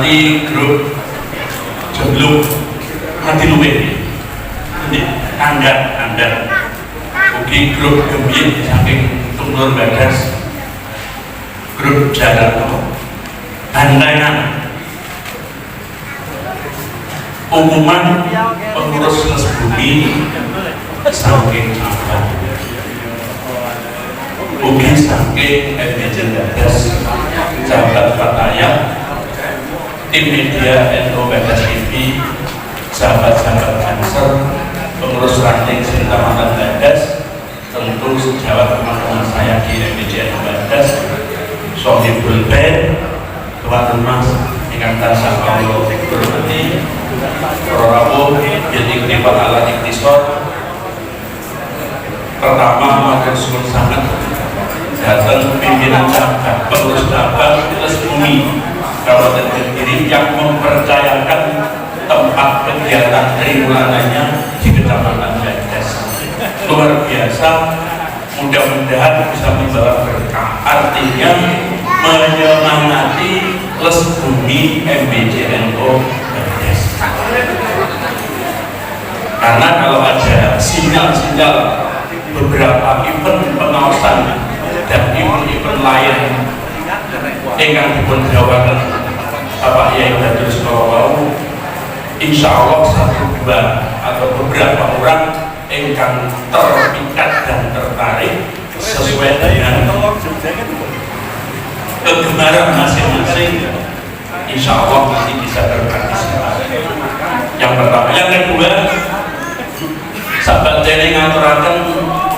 menawi grup Jomblo Mati Luwe ini andar ugi grup Gembien saking Tunur Badas, grup Jalan Bantengan umuman pengurus les bumi saking apa ugi saking MBJ Badas, sahabat Fataya, tim media NU Badas TV, sahabat-sahabat cancer, pengurus ranting Sintamatan Badas, tentu sejawat teman-teman saya di MBJ NU Badas, Sohibul Ben, tuan rumah ingkang tansah kula hormati, para rawuh yen kripat ala iktisad. Pertama matur suwun sanget datang pimpinan cabang pengurus cabang les bumi Kabupaten Kediri yang mempercayakan tempat kegiatan triwulanannya di Kecamatan Badas. Luar biasa, mudah-mudahan bisa membawa berkah, artinya menyemangati les bumi MBJ NU Badas. Karena kalau ada sinyal-sinyal beberapa event pengawasan dan event-event lain yang dipundawakan Bapak Yai Badrus Kawau, insya Allah satu dua atau beberapa orang yang terpikat dan tertarik sesuai dengan kegemaran masing-masing, insya Allah nanti bisa berpartisipasi. Yang pertama. Yang kedua, sahabat jari ngaturakan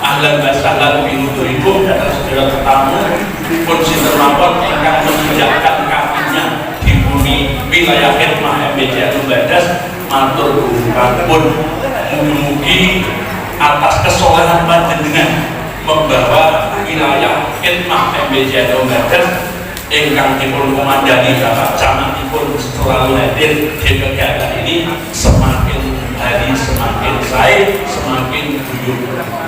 ahlan wasahlan binudurikum dan saudara tetamu pun sinten mawon ingkang menginjakkan kakinya di bumi wilayah khidmah MBJ NU Badas, matur nuwun, mugi-mugi atas kesolehan panjenengan membawa wilayah khidmah MBJ NU Badas ingkang dipun komandani Bapak Camatipun selalu hadir di kegiatan ini semakin hari semakin baik, semakin guyup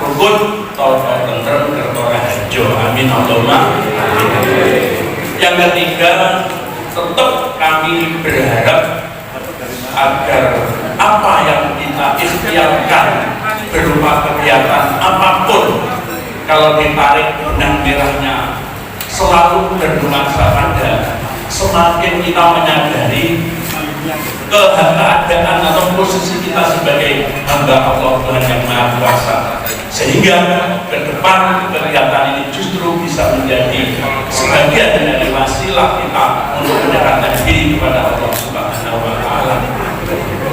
rukun, toto tentrem, kertora harjo. Amin Allahumma amin. Yang ketiga, tetap kami berharap agar apa yang kita ikhtiarkan berupa kegiatan apapun, kalau ditarik benang merahnya selalu bernuansa pada semakin kita menyadari keadaan atau posisi kita sebagai hamba Allah Tuhan yang Maha Kuasa, sehingga ke depan kegiatan ini justru bisa menjadi sebagian dari wasilah kita untuk mendekatkan diri kepada Allah Subhanahu wa Ta'ala.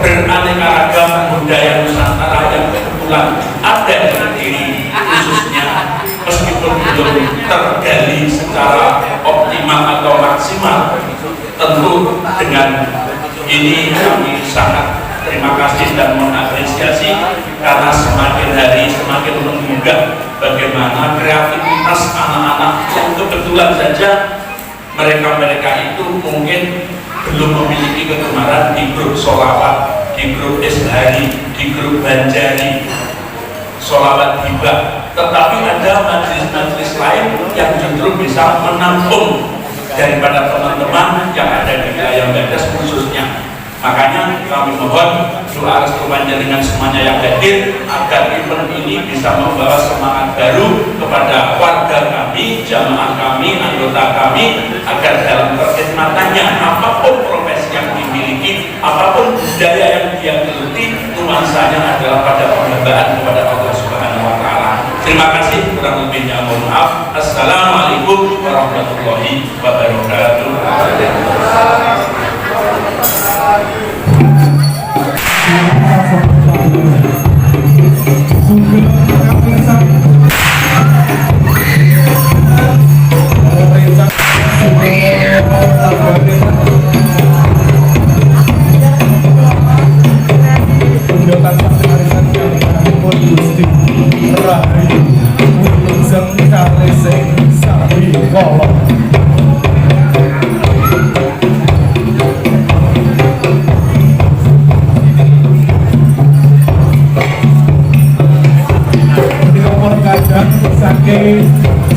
Beraneka ragam budaya Nusantara yang kebetulan ada di diri khususnya, meskipun belum tergali secara optimal atau maksimal, tentu dengan ini kami sangat terima kasih dan mengapresiasi karena semakin hari semakin menggugah bagaimana kreativitas anak-anak yang kebetulan saja mereka itu mungkin belum memiliki kegemaran di grup sholawat, di grup ishari, di grup banjari, sholawat hibah, tetapi ada majelis-majelis lain yang justru bisa menampung daripada teman-teman yang ada di wilayah Badas khususnya. Makanya kami mohon doa restu panjenengan semuanya yang hadir agar event ini bisa membawa semangat baru kepada warga kami, jamaah kami, anggota kami, agar dalam perkhidmatannya apapun profesi yang dimiliki, apapun budaya yang dia geluti, nuansanya adalah pada penghambaan kepada Allah Subhanahu wa Ta'ala. Terima kasih, kurang lebihnya mohon maaf. Assalamualaikum warahmatullahi wabarakatuh.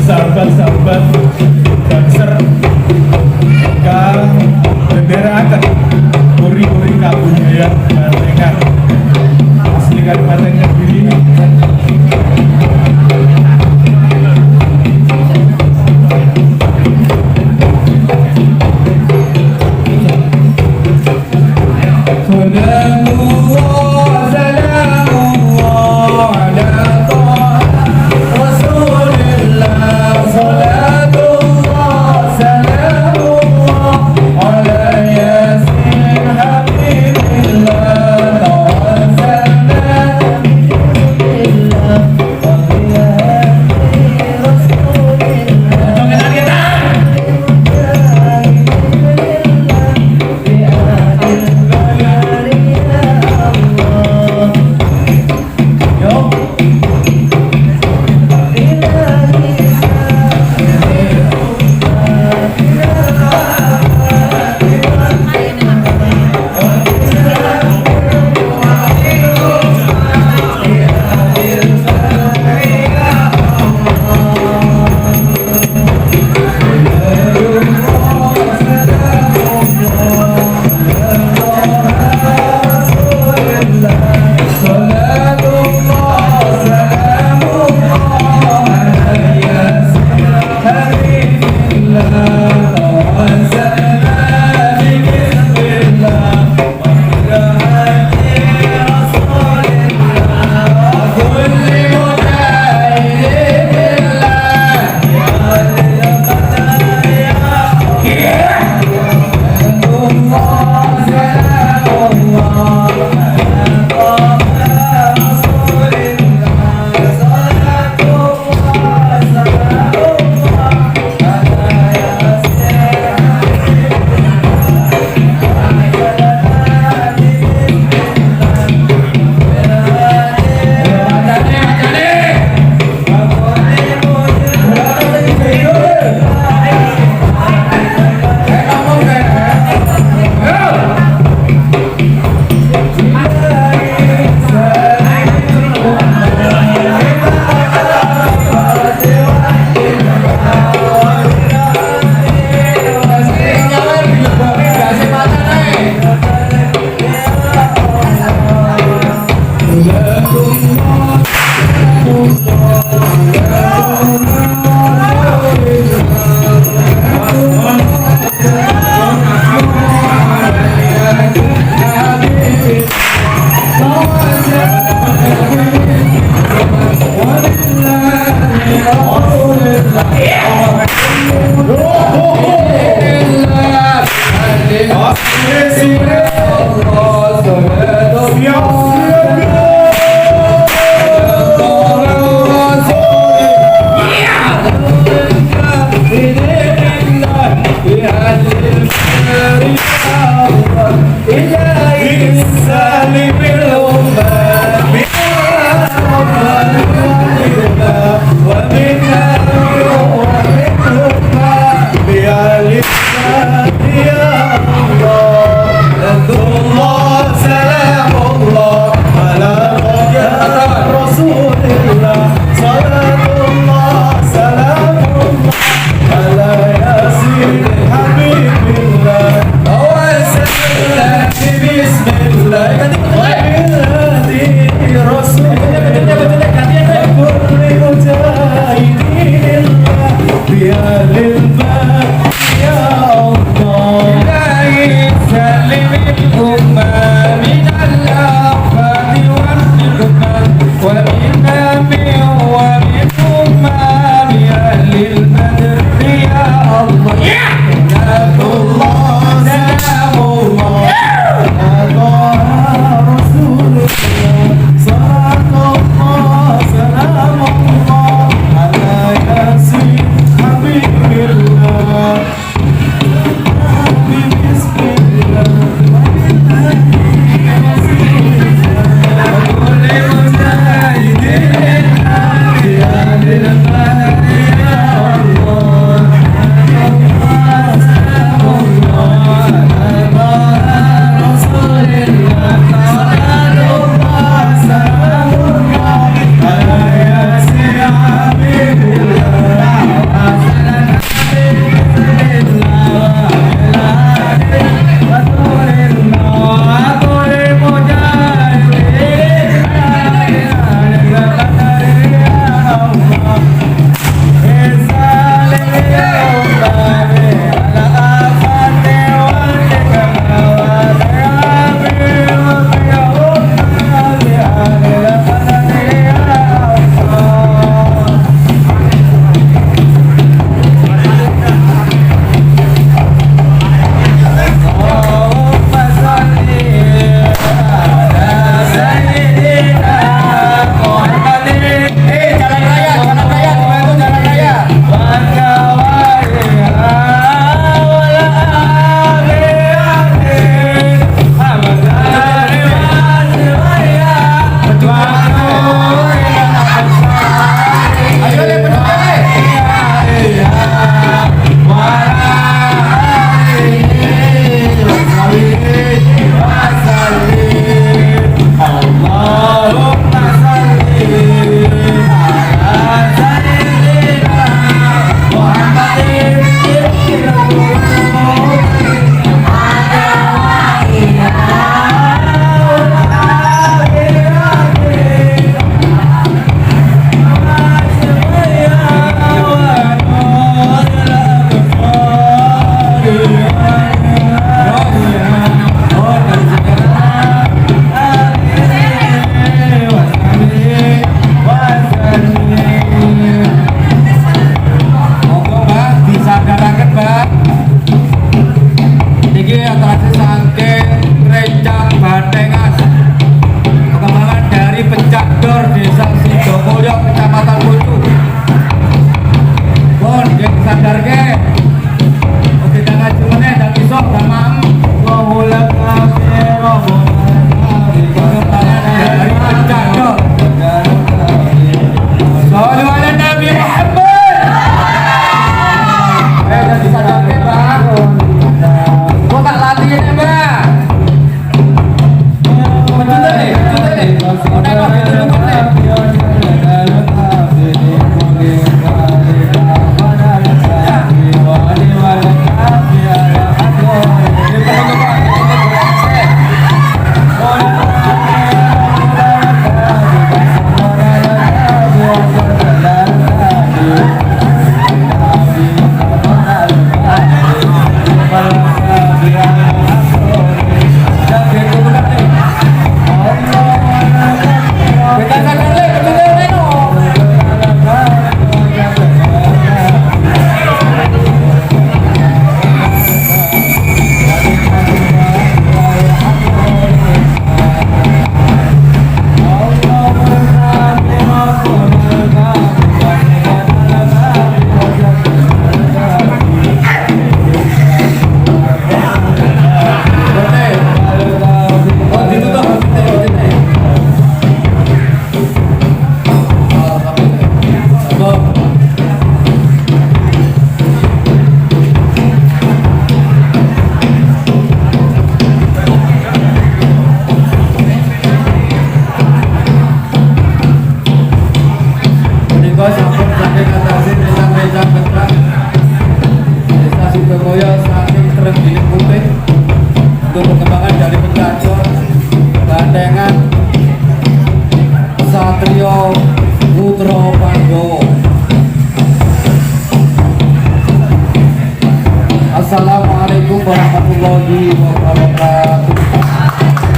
sahabat-sahabat dancer, bendera akan bisa joget Mbak. Gua tak latihan ya Mbak. Betul nih. Oh nengok gitu dulu nih. Untuk perkembangan dari Pengkacor Bandengan Satrio Putro Pandowo. Assalamualaikum warahmatullahi wabarakatuh.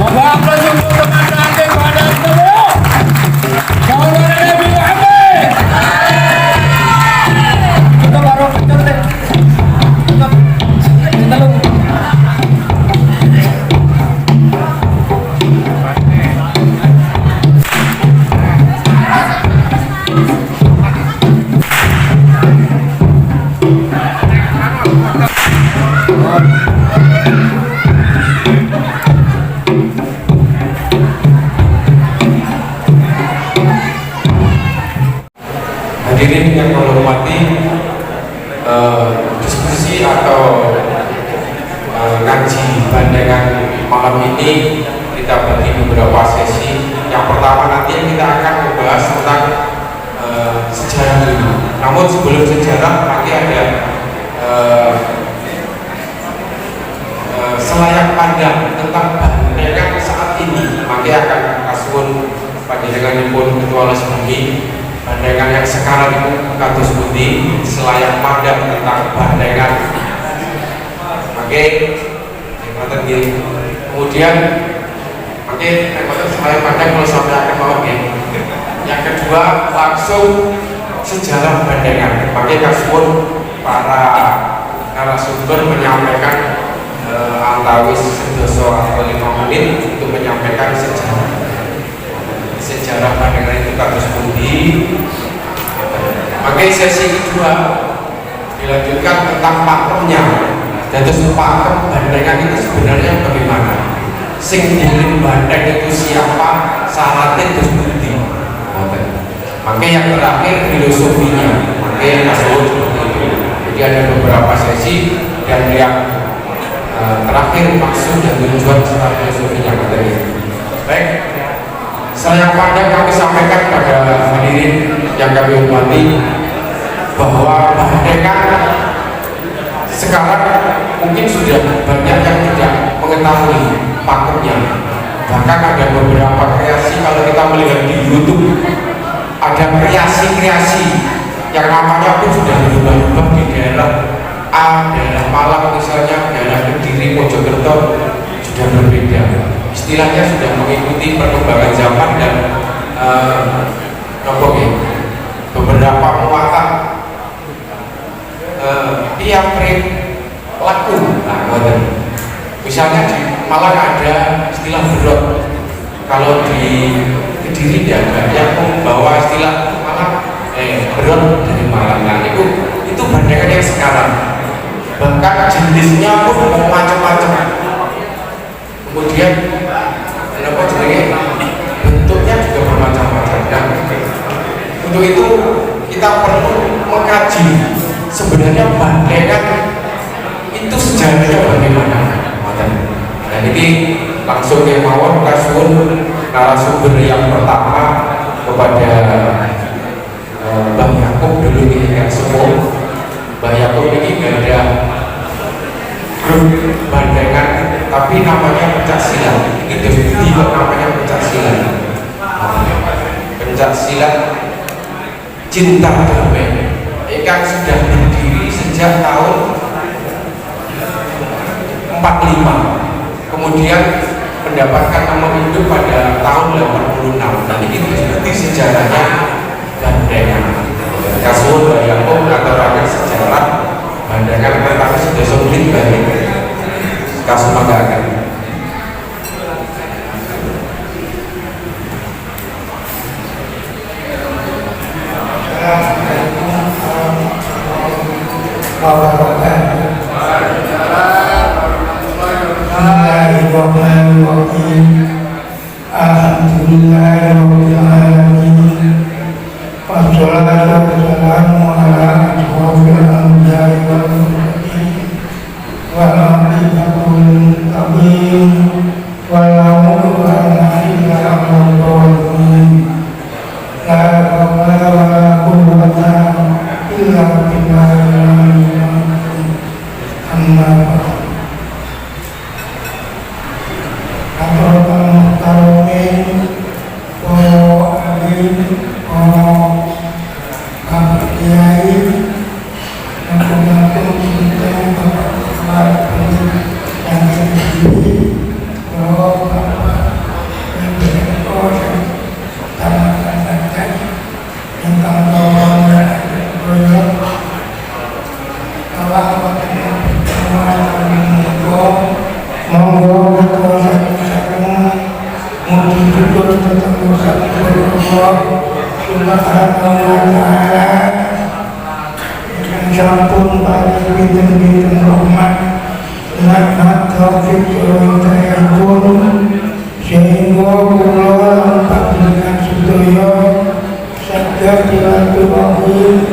Moga aplaus untuk teman-teman pada semua. Saudara Nabi Muhammad. Kita baru kencang deh. Kita lu. Hadirin yang kami hormati, diskusi atau ngaji Bandengan malam ini kita bagi beberapa sesi. Yang pertama nanti kita akan membahas tentang sejarah dulu. Namun sebelum sejarah nanti ada selayak pandang tentang Bandengan saat ini. Maka akan kasuun panjenengan pun ketua Lesbumi Bandengan yang sekarang itu kados pundi selayak pandang tentang Bandengan. Oke, kemudian oke, selayak pandang kalau sampai akan mau ya. Yang kedua langsung sejarah Bandengan. Maka kasuun para narasumber menyampaikan antawis sedoso atau 5 menit untuk menyampaikan sejarah Bandengan itu kados pundi. Maka sesi kedua dilanjutkan tentang pakemnya. Jadi pakem Bandengan itu sebenarnya bagaimana? Sing dilim Bandeng itu siapa? Syaratnya terus pundi. Maka yang terakhir filosofinya. Maka kasuun seperti itu. Jadi ada beberapa sesi dan yang terakhir maksud dan tujuan serta filosofinya materi. Baik. Saya pandang kami sampaikan pada hadirin yang kami hormati bahwa Bandengan sekarang mungkin sudah banyak yang tidak mengetahui pakemnya. Bahkan ada beberapa kreasi kalau kita melihat di YouTube ada kreasi-kreasi yang namanya pun sudah berubah-ubah di daerah A, daerah Malang misalnya, daerah Kediri, Mojokerto sudah berbeda. Istilahnya sudah mengikuti perkembangan zaman dan beberapa muatan tiap laku. Misalnya di Malang ada istilah berot, kalau di Kediri ada yang membawa istilah Malang berot dari Malang. Nah itu Bandengan yang sekarang. Bahkan jenisnya pun macam-macam. Kemudian bentuknya juga bermacam-macam. Nah, untuk itu kita perlu mengkaji sebenarnya Bandengan itu sejarahnya bagaimana? Dan ini langsung kemauan kasuun narasumber yang pertama kepada Mbah Yakub dulu ini kan semua. Mbah Yakub ini gak ada grup bandengan, tapi namanya pencak silat. Itu tidak namanya pencak silat. Pencak silat cinta damai. Ikan sudah berdiri sejak tahun 45. Kemudian mendapatkan nomor induk pada tahun 86. Dan ini berarti sejarahnya bandengan. Kasuun Mbah Yakub atau sejarah bandengan pertama sudah sulit bagi kasus Magakan. Bismillahirrahmanirrahim. Alhamdulillahirrahmanirrahim. Wassalatu wassalamu ala asyrofil anbiya'i wal mursalin wal aqibatul muttaqin wala udwana illa 'alal zalimin. La hawla wala quwwata illa billahil azim. Amma ba'du. Sampun pada binten-binten rahmat lan taufik pun sehingga kula lan panjenengan sedaya saged dilaturahmi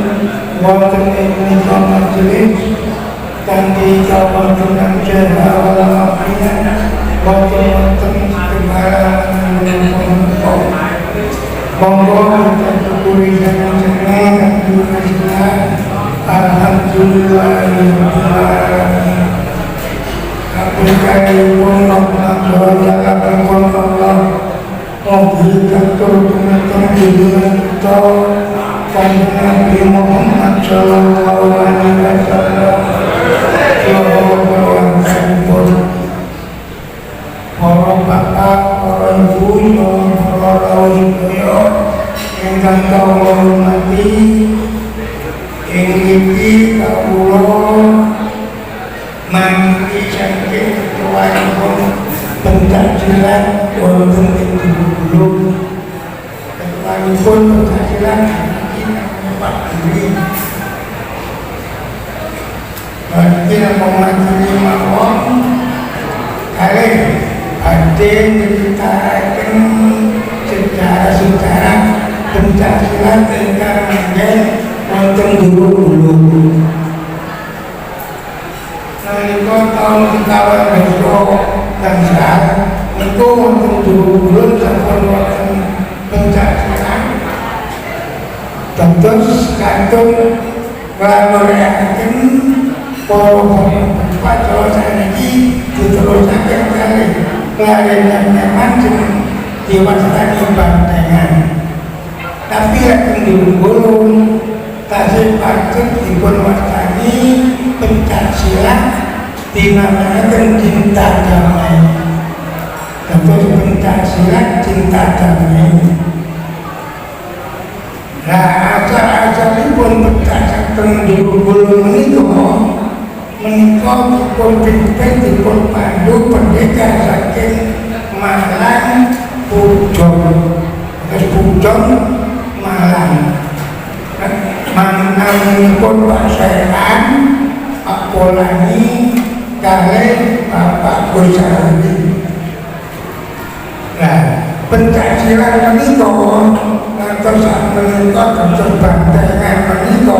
wonten ing menika majelis kanthi kawantunan jalan afiat wonten monggo kita syukuri jenengan alhamdulillahirrahmanirrahim. Aplikasi Allah memberikan kerukunan hidupnya kita karena Nabi Muhammad Sallallahu Alaihi Wasallam. Para bapak, para ibu, para ibu yang kau hormati, ingin kawula mangki saking ketuanipun pencaksilan wonten ing Gunung. Ketuanipun pencaksilan Pak Diri. Bagi pemangkini mawon kali badhe nyritakaken sejarah-sejarah pencaksilan ingkang nggih wonten dulu. Nalika taun 1900 niku wonten dulu sampun wonten pencaksilan. Dados kantun nglakonaken para pacara saniki diterusaken kalih pelayanan manjen diwastani bandengan. Tapi akan dulu tasih patut dipun wastani pencaksilat dinamakan cinta damai. Dados pencaksilat cinta damai. Nah, asal-asalipun pencaksilat dulu menika dipun pimpin dipun pandu pendekar saking Malang Pujon. Pujon Malang. Mantanipun Pak Seran, Pak Polani, kalih Bapak Gusari. Nah, pencaksilan menika ngantos menika dados bandengan menika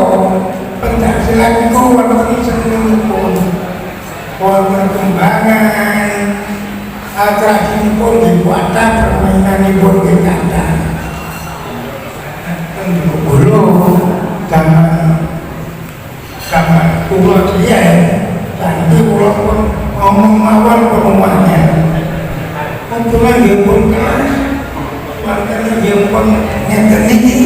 pencaksilan niku wonten senengipun. pun dikuatkan permainan pun dikata dulu sama pulau dia nanti pulau pun ngomong mawar ke rumahnya kumpulan dia pun kelas makanya dia pun ngeten ini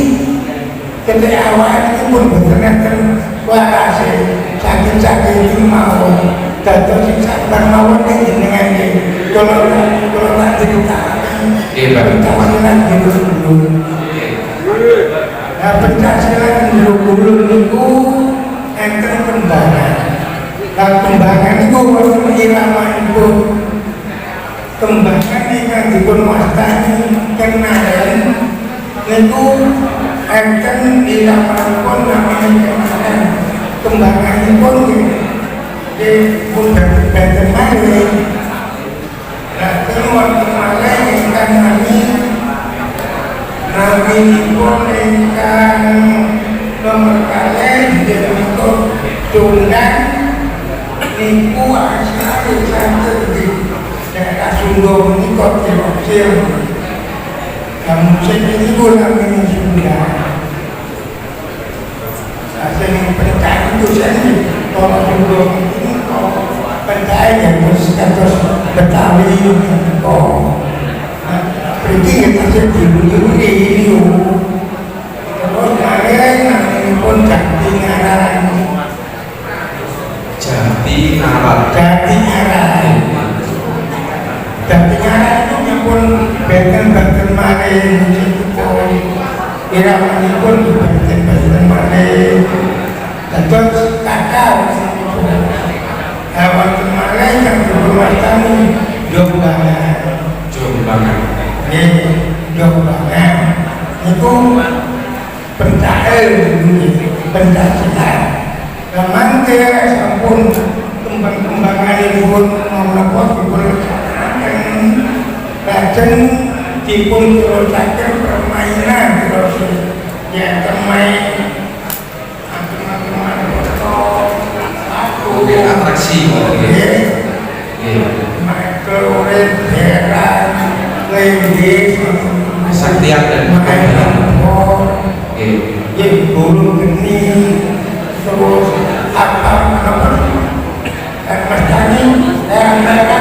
ketika awal itu pun betul-betul wah sakit-sakit itu mau jatuh siksa mawar ini dengan ini kalau tak cerita pencaksilat dulu nah pencaksilat dulu itu enten kembangan nah kembangan itu kalau irama itu kembangan yang dipun wastani kenalan itu enten irama pun namanya kenalan kembangan itu di bundar benten malih nah keluar kemalih ingkang nami pun ingkang nomor kalian untuk tunggang niku asal santet di daerah Sunda ini kok terusir kamu ini bulan ini Sunda asal pencari itu sendiri kalau Sunda ini kok pencari yang berstatus Betawi kok berarti kita sedih ini terus kalian pun Jati Ngaran itu pun benten malih irama pun benten malih terus kakak hewan malih yang berwartani Jombangan Jombangan itu pencaksilat memang dia sampun kembang-kembangan pun menopot diperlukan lajeng dipun terusaken permainan terus ya bermain macam-macam aku atraksi Michael Heran Lady Saktian dan bulu geni terus apa mestani mereka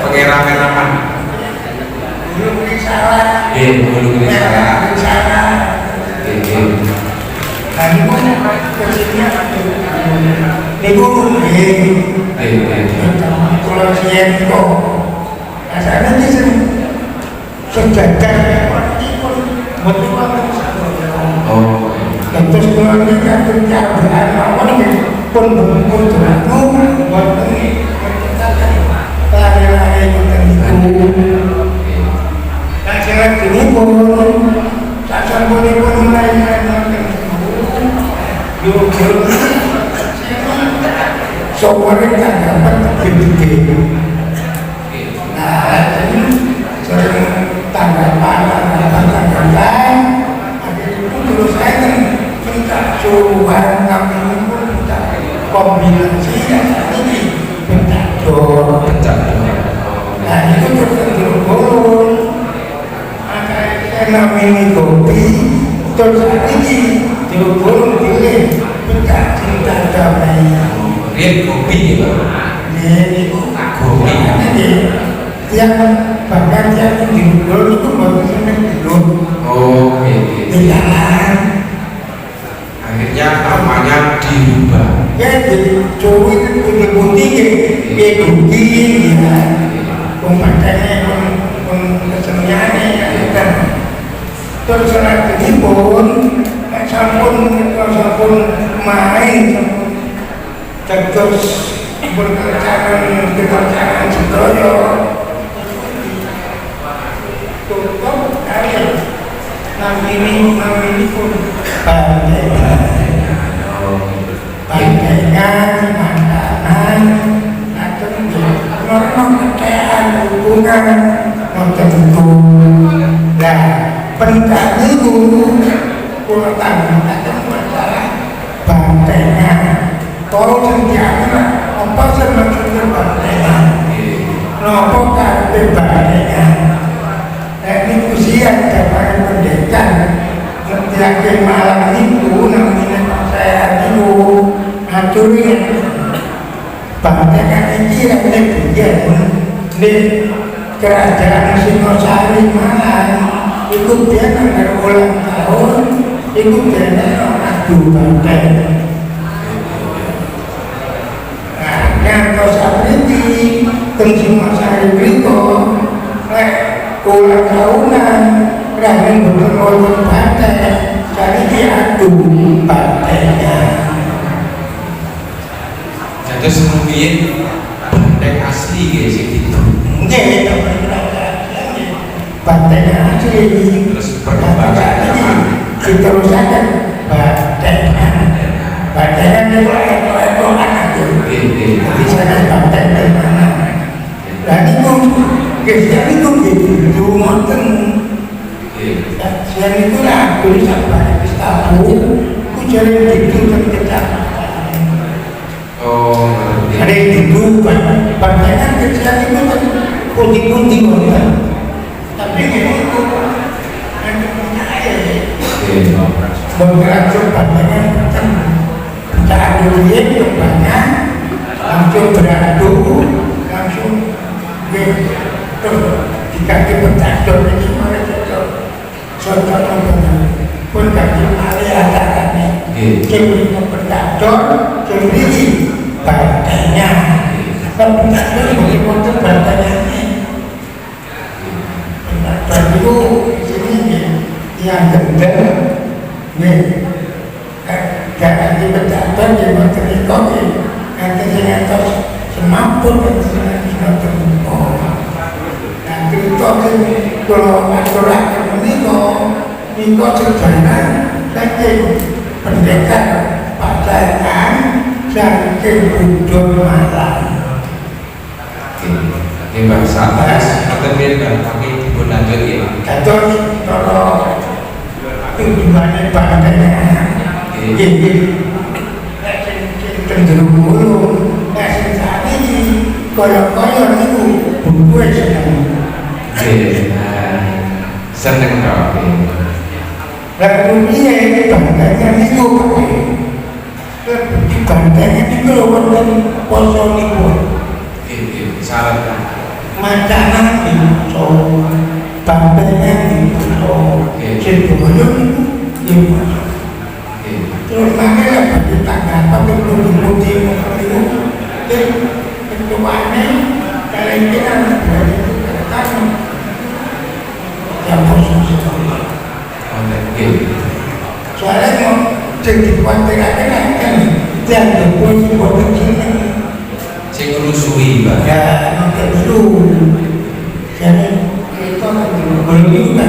pengeram-eraman bulu salah bulu salah dan itu kesini niku kalau siang itu asalnya di sini sejajar betul terus keluarga pencapaian awal pun berlaku buat ini lari-lari itu dan jelas ini pun sasar pun mulai yuk soalnya tak dapat gede-gede nah sering tanggapan terus saya kan minta suruhan kami pun minta kombinasi ini minta dor nah itu terus makanya namanya kopi terus ini terus pilih minta cinta damai kopi ini kopi yang bahkan yang di dulu itu bagusnya dulu di jalan akhirnya namanya dirubah ya jadi cowok itu punya putih ya gugi ya pembacanya pun keseniannya ya terus setelah ini pun sampun main terus berkecangan sedoyo Nami ini pun bandingan, makanan, atau normal ketean, hubungan, macam itu. Nah, penting itu pulau tanggung ada masalah bandingan. Kalau terjadi apa semaksudnya bandingan? nopo kabeh banyak. Ini usia zaman pendekan yakin malam itu namanya saya itu aturin bantekan ini yang dibikin di kerajaan Singosari Malang itu dia akan ulang tahun itu dia adu banteng. Nah kalau seperti teng Singosari itu ulang tahunan berani berpengaruh banteng jadi diadu bantengnya. Terus kemudian banteng asli guys itu. Nggih, bantengnya asli. Terus perkembangannya diterusakan bantengnya. Bantengnya itu ekor-ekoran aja. Di sana banteng dari mana? Dan itu Kristian itu gitu, ngoten. Siang itu lah tulisan pada Istanbul, aku cari itu terkecap. Oh, ada yang dulu banyak Kristian itu kan putih-putih kan. Tapi ini itu yang punya air. Bergerak banyak kan pecahan dunia itu banyak, langsung beradu, langsung dikaki bertador ini mana cocok contoh pun kaki mali acaranya cemberi bertador cemberi bantengnya bertador bagaimana bantengnya bertador itu sini yang gendel jangan di bertador di menteri kopi nanti saya terus semampu dan semampu kalau aturan Niko sejarah saking pendekar pacaran saking budol Malang. Ini bahasa bahas atau biar kami pun lanjut ya. Terus kalau tujuannya bantengnya ini cenderung dulu. Nah saat ini koyor-koyor itu buku senang. Seneng dong. Lalu dia bantengnya itu di bantengnya itu wonten poso niku. Syarat Macanan di poso, bantengnya di poso, Sidoarjo itu di poso. Terus makanya bagi tangga tapi putih-putih itu ketuanya kalian kita dari itu kan yang poso Sidoarjo. Soalnya mau jadi kuantirakan kan yang berpunyai potensi sing rusui Pak. ya nanti dulu jadi kita belum juga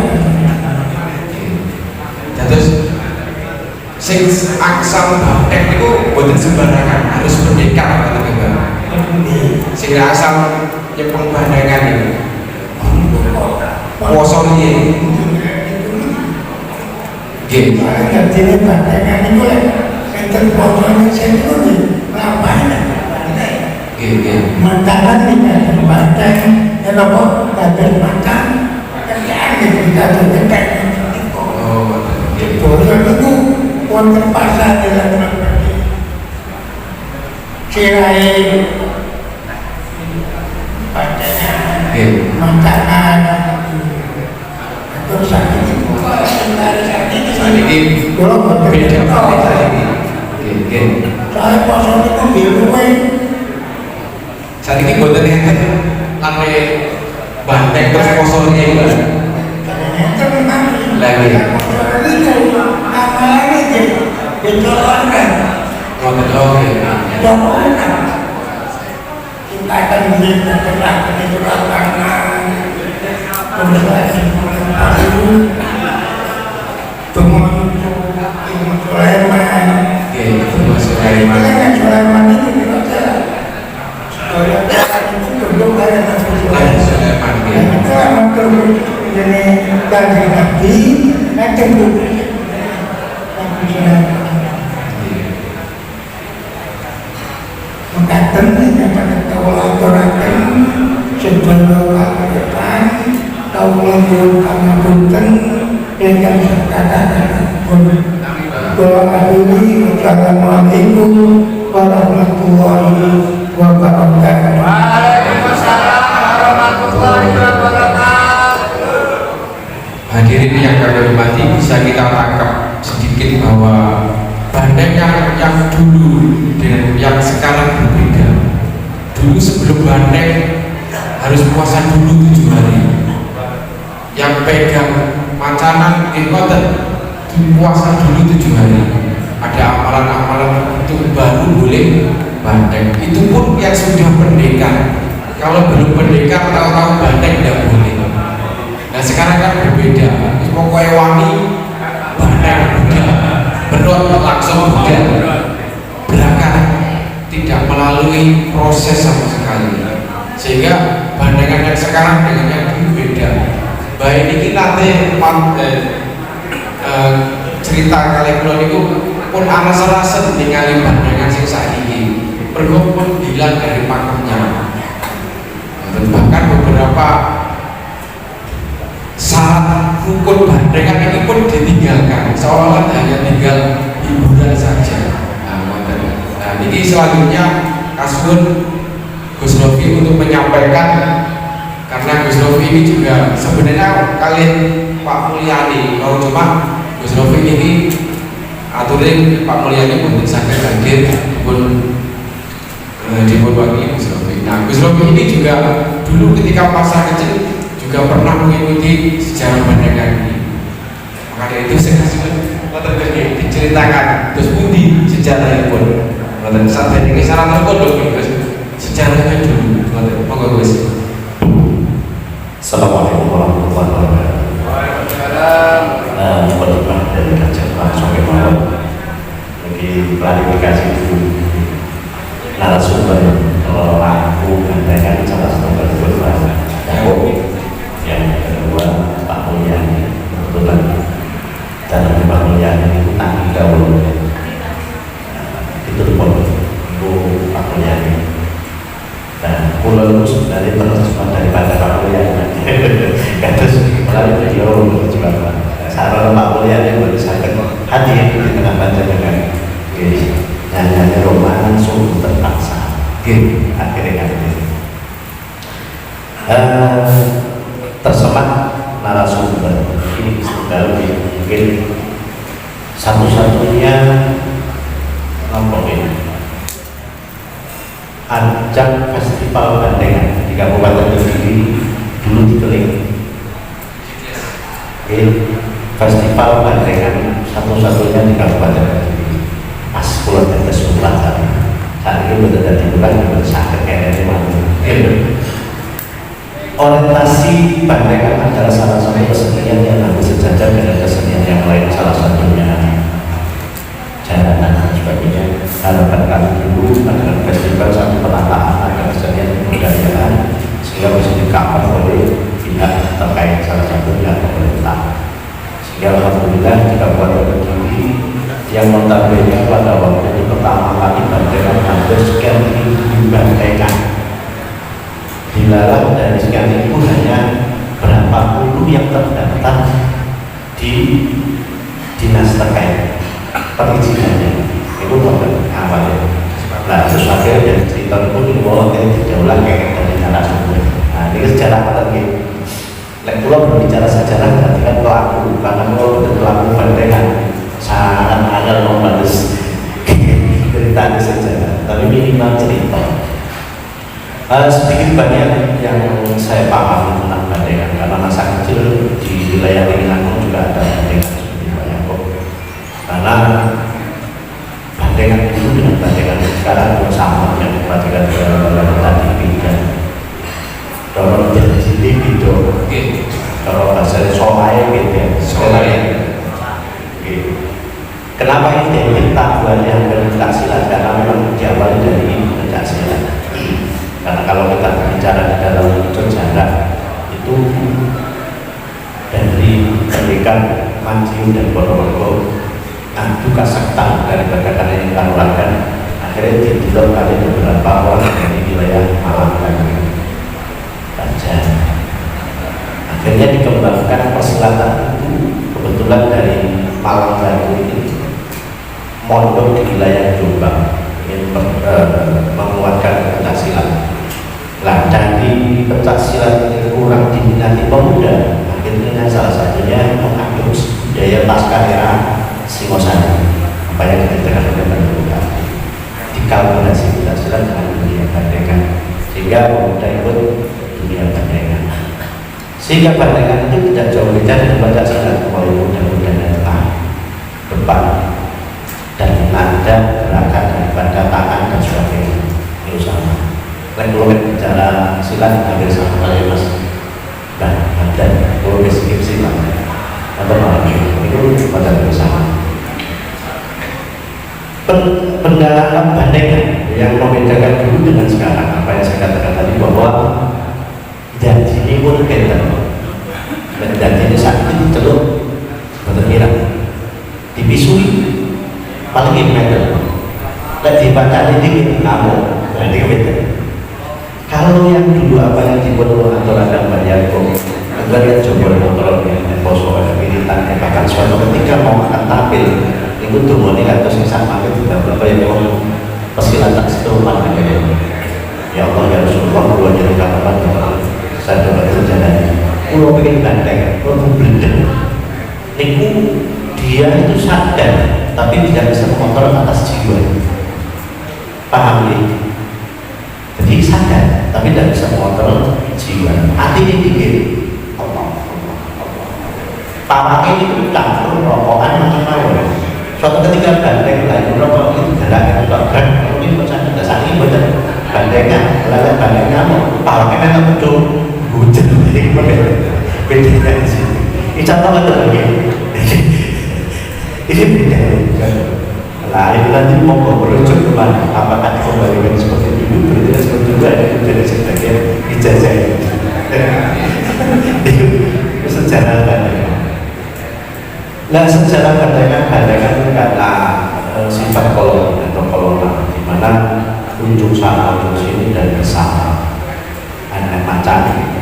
Terus sing aksal banteng itu boten sembarangan harus pendekar kata Mbak. Sing asal nyepeng bandengan itu poso iki. Nggih. soalnya jadi bandengan itu lah enten posone saya itu di lapangan makanan tidak terbanteng ya nopo tidak makan kerjaan yang kita terdekat bosan itu wonten pasar di dalam sirai bantengnya makanan terus saat ini Saniki kalau beda banget saiki. Nggih. soalnya posone itu biluwe Saniki boten enten lampe banteng terus posone iki. Lagi. Ngoten oke. Kita akan bergerak ke lapangan, Sulaiman. Sulaiman. Sulaiman itu kita jalan. Sulaiman itu duduk kayak Sulaiman. Sulaiman terus jadi dari Nabi, nanti duduk. Mengatakan yang pada kolaborasi sebenarnya kedepan tahu lalu karena punten dengan sekadar pun doa akhiri wassalamualaikum warahmatullahi wabarakatuh. Waalaikumsalam warahmatullahi wabarakatuh. Hadirin yang kami hormati, bisa kita tangkap sedikit bahwa Bandeng yang dulu dengan yang sekarang berbeda. Dulu sebelum Bandeng harus puasa dulu 7 hari. Yang pegang macanan inkoten puasa dulu 7 hari. Ada amalan-amalan itu baru boleh Bandeng. Itu pun yang sudah pendekan. Kalau belum pendekan tahu-tahu Bandeng tidak boleh. Nah sekarang kan berbeda. Pokoknya wangi Bandeng udah berdoa langsung udah berangkat, tidak melalui proses sama sekali, sehingga bandengan yang sekarang dengan yang dulu beda. Baik ini nanti cerita kali pulau itu pun anak serasa tinggalin bandengan sing saiki berkumpul bilang dari pakemnya, bahkan beberapa syarat rukun bandengan ini pun ditinggalkan, seolah-olah hanya tinggal hiburan saja. Nah, ini selanjutnya Kasun Gus Rofi untuk menyampaikan, karena Gus Rofi ini juga sebenarnya kalian Pak Mulyani, kalau cuma Gus Rofi ini aturin Pak Mulyani untuk sakit hadir pun dibuat Gus Rofi. Nah, Gus Rofi ini juga dulu ketika masa kecil juga pernah mengikuti sejarah bandengan ini. Makanya itu saya kasih diceritakan terus pundi sejarahnya pun. Sampai ini syarat rukun loh, sejarahnya dulu. Monggo Gus. Assalamualaikum warahmatullahi wabarakatuh. Waalaikumsalam. Penerbangan dari Kajian Pak Soke Malam lagi klarifikasi dulu narasumber laku bandengan salah satu kedua yang kedua Pak Mulyani kebetulan dalam Pak Mulyani itu tanggung jawab itu pun itu Pak Mulyani dan pulau itu sebenarnya terjemahan daripada Pak Mulyani terus melalui beliau juga saran Pak Mulyani berusahakan hadir di tengah panjenengan nyanyi roman sungguh terpaksa akhirnya tersemat narasumber ini sudah mungkin satu-satunya kelompok ini ajak festival bandengan di Kabupaten Kediri dulu dikeling festival bandengan satu-satunya di Kabupaten Kediri pas pulau tetes pulang saat ini benar di bulan yang bersakit kayaknya orientasi bandengan adalah salah satu kesenian yang harus sejajar dengan kesenian yang lain, salah satunya jaranan dan sebagainya. Harapan kami dulu adalah festival satu penataan agar kesenian kebudayaan sehingga bisa di-cover oleh pihak terkait, salah satunya pemerintah. Sehingga alhamdulillah di Kabupaten Kediri yang notabene pada waktu itu pertama kali bandengan hampir sekian ribu bandengan dilarang dari sekian itu hanya berapa puluh yang terdaftar di dinas terkait perizinannya itu problem awalnya. Nah terus akhirnya dari cerita itu dibawa ke dijauh lagi dari narasumber. Nah ini sejarah apa lagi? Lek pulau berbicara sejarah berarti kan pelaku, karena pulau betul pelaku bandengan sangat ada membalas cerita sejarah, tapi minimal cerita. Sedikit banyak yang saya paham tentang bandengan karena masa kecil di wilayah Linganung juga ada bandengan seperti banyak kok. Karena bandengan dulu dengan bandengan sekarang pun sama, yang diperhatikan tadi beda. Dorong jadi beda. Kalau bahasa Somai beda. Somai. Kenapa ini dari tabuannya pencak silat? Karena memang diawali dari pencak silat. Karena kalau kita bicara di dalam sejarah itu dari pendidikan Manjiu dan Ponorogo adu kasektan dari pergerakan yang kita lakukan akhirnya dilakukan beberapa orang dari wilayah Malang Selatan itu kebetulan dari Malang Batu ini mondok di wilayah Jombang ingin menguatkan pencak silat. Nah, dari pencak silat ini kurang diminati pemuda, akhirnya salah satunya mengandung budaya pasca era Singosari, apa yang dikatakan oleh Pak dikalkulasi pencak silat dengan dunia bandengan, sehingga pemuda ikut dunia bandengan. Sehingga bandengan itu tidak jauh beda dari pencak silat, mulai muda-mudanya depan dan nada gerakan daripada tangan dan sebagainya itu sama. Kalau bicara silat hampir sama kali mas. Dan ada kalau basic silat atau malam itu pada bersama. Pendalam bandengan yang membedakan dulu dengan sekarang, apa yang saya katakan tadi bahwa janji ini pun beda. Dan janji ini saat ini dicelup bertermirah dipisui paling meter lagi baca ini kamu nanti beda. Kalau yang dulu apa yang dibuat oleh Radang Bayangkong agar yang coba motor yang poso militan bahkan suatu ketika mau akan tampil itu tumbuhnya atau sisa makin tidak berapa yang mau persilatan setelah ya Allah ya Rasulullah dua jadi kapan saya coba terjadi kalau pengen banteng kalau belendeng itu dia itu sadar tapi tidak bisa mengontrol atas jiwa. Paham ya? Jadi sadar tapi tidak bisa mengontrol jiwa. Hati ini dikit pawang ini campur rokokan macam-macam. Suatu ketika banteng lain rokok itu gerak itu gerak ini macam dasar ini betul bandengan lalu bandengan pawangnya memang betul hujan bedanya di sini ini contoh betul lagi ini beda. Nah itu nanti mau merujuk kemana? Apakah dikembalikan seperti dulu? Berarti seperti dulu ada menjadi sebagai ijazah itu sejarah bandengan. Nah sejarah bandengan karena sifat koloni atau kolonial, di mana ujung sana ujung sini dan kesana ada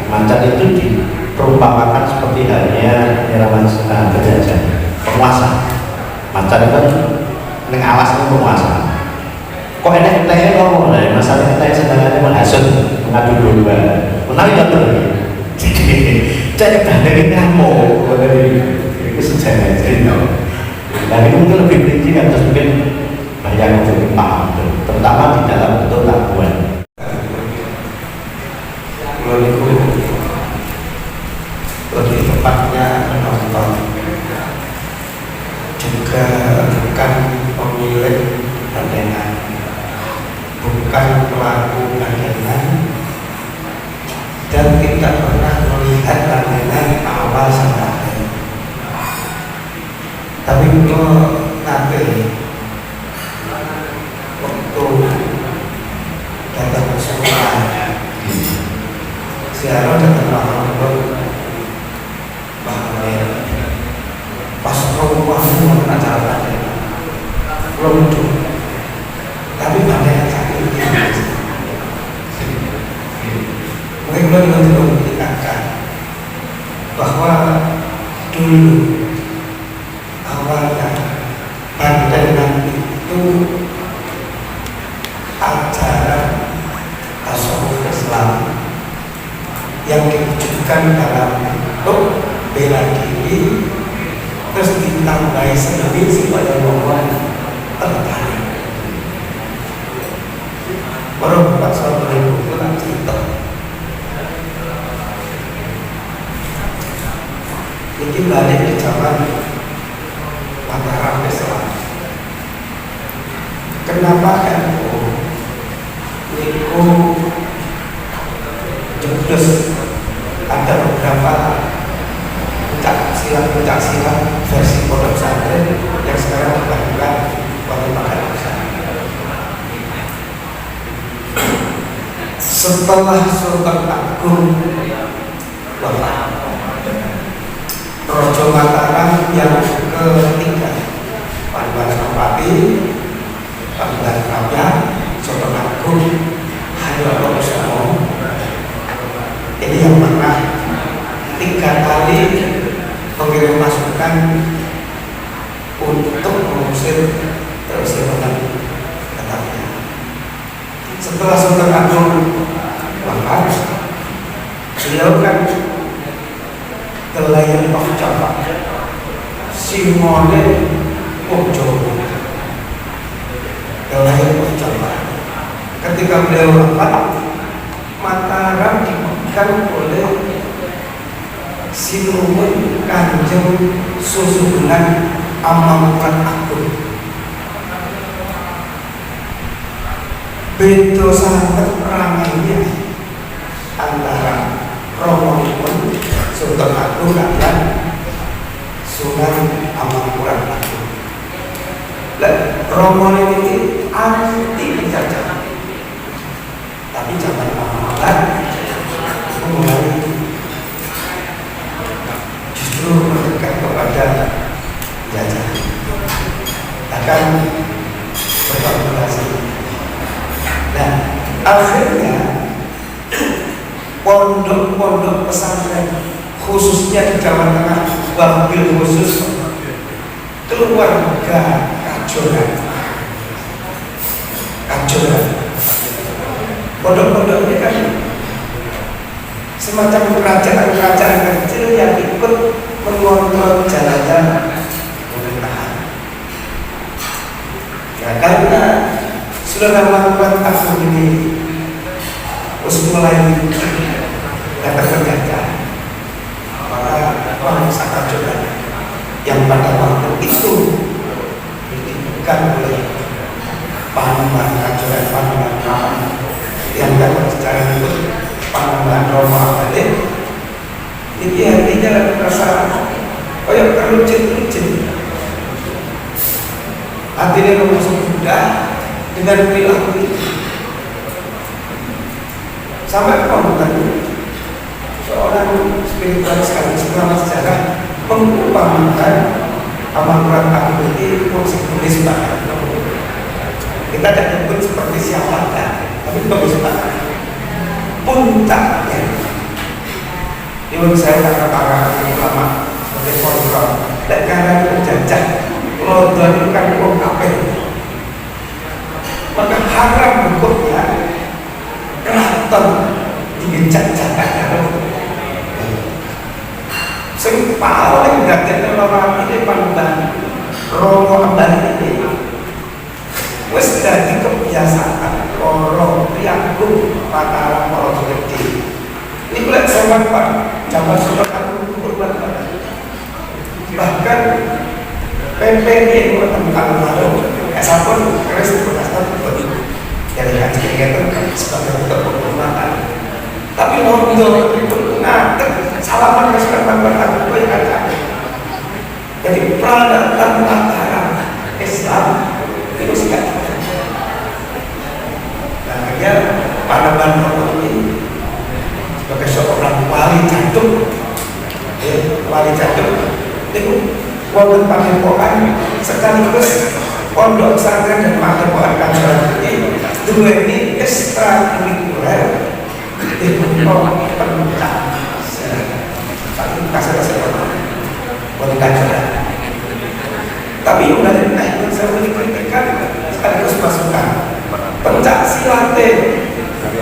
macan itu diperumpamakan seperti halnya era penjajah penguasa. Macan kan neng alas itu penguasa. Kok enak tanya ngomong dari masalah tanya sedangkan menghasut mengadu domba, menarik betul. Jadi dari kamu dari itu sejarah cerita. Dan itu mungkin lebih tinggi atau mungkin banyak yang lebih paham, terutama di dalam bentuk labuan. Lebih tepatnya menonton juga bukan pemilik bandengan, bukan pelaku bandengan, dan tidak pernah melihat bandengan awal sampai akhir. Tapi kalau nanti waktu datang ke sekolah, siaran datang orang bahwa pas perempuan mau acara bandengan belum itu, tapi bandengan sakit mungkin belum mengingatkan bahwa dulu awalnya bandengan itu ajaran tasawuf Islam yang diwujudkan dalam bentuk bela diri terus ditambahi sendiri supaya membuat tertarik. Baru Pak Soal itu kan cerita ini balik di zaman Mataram Islam. Kenapa NU itu jeblos ada beberapa pencak silat versi pondok pesantren yang sekarang dilakukan oleh Makan setelah Sultan Agung wafat, Raja Mataram yang ketiga, Paduan Senopati, Paduan Rakyat, Sultan Agung, Hadrokusumo, ini yang pernah 3 kali dilakukan untuk mengusir terus tetapnya. Setelah Sultan Agung wafat, beliau kan the Lion of Java, Simone Ojowo, the Lion of Java. Ketika beliau wafat, Mataram dipegang oleh Sinuhun Kanjeng Susuhunan Amangkurat Agung. Beda sangat ramainya antara Romonipun Sultan Agung dan Sunan Amangkurat Agung. Romo ini anti penjajah, tapi zaman Amangkurat mulai justru mendekat kepada penjajah, akan berkolaborasi. Nah, akhirnya pondok-pondok pesantren khususnya di Jawa Tengah, wabil khusus keluarga Kajoran. Pondok-pondok ini kan semacam kerajaan-kerajaan kecil yang ikut mengontrol jalan-jalan pemerintahan. Ya, karena sudah melakukan kasus ini mulai datang penjajah, maka bangsa Kajoran yang pada waktu itu dibutuhkan oleh Panembahan Kajoran, Panembahan yang dapat secara itu Panembahan Romo Abadin. Ini artinya rasa kayak kerucut-kerucut, artinya memasuk Buddha dengan perilaku itu. Sampai kemudian seorang spiritualis sekali selama sejarah mengumpamakan Amangkurat Agung ini simbolis banget. Kita tidak menyebut seperti siapa kan, tapi bagus banget. Puncaknya, ini saya kata-kata ulama sebagai kontrol, dan karena penjajah London itu kan orang kafir, maka haram hukumnya keraton digenjak-jagakan. Sing paling dadekne ora iki Panembahan Romo Abadin ini wis dadi kebiasaan para priyagung Mataram para gede. Ini kulit zaman Pak zaman Sultan Agung berbuat banget. Bahkan PPD itu tentang malu, sampun keris berdasar betul. Jadi kan itu sebagai bentuk penghormatan. Tapi londo itu ngatek salaman ke Sultan Agung itu kan. Jadi peradaban Mataram Islam itu sikap. Akhirnya Panembahan Romo ini sebagai seorang wali jaduk, itu wonten padepokan sekaligus pondok pesantren dan padepokan Kajoran ini dua ini ekstrakurikuler di pondok penuntut satu kasih buat Kajoran. Tapi yang dari naik saya kritikkan sekaligus masukan pencak silate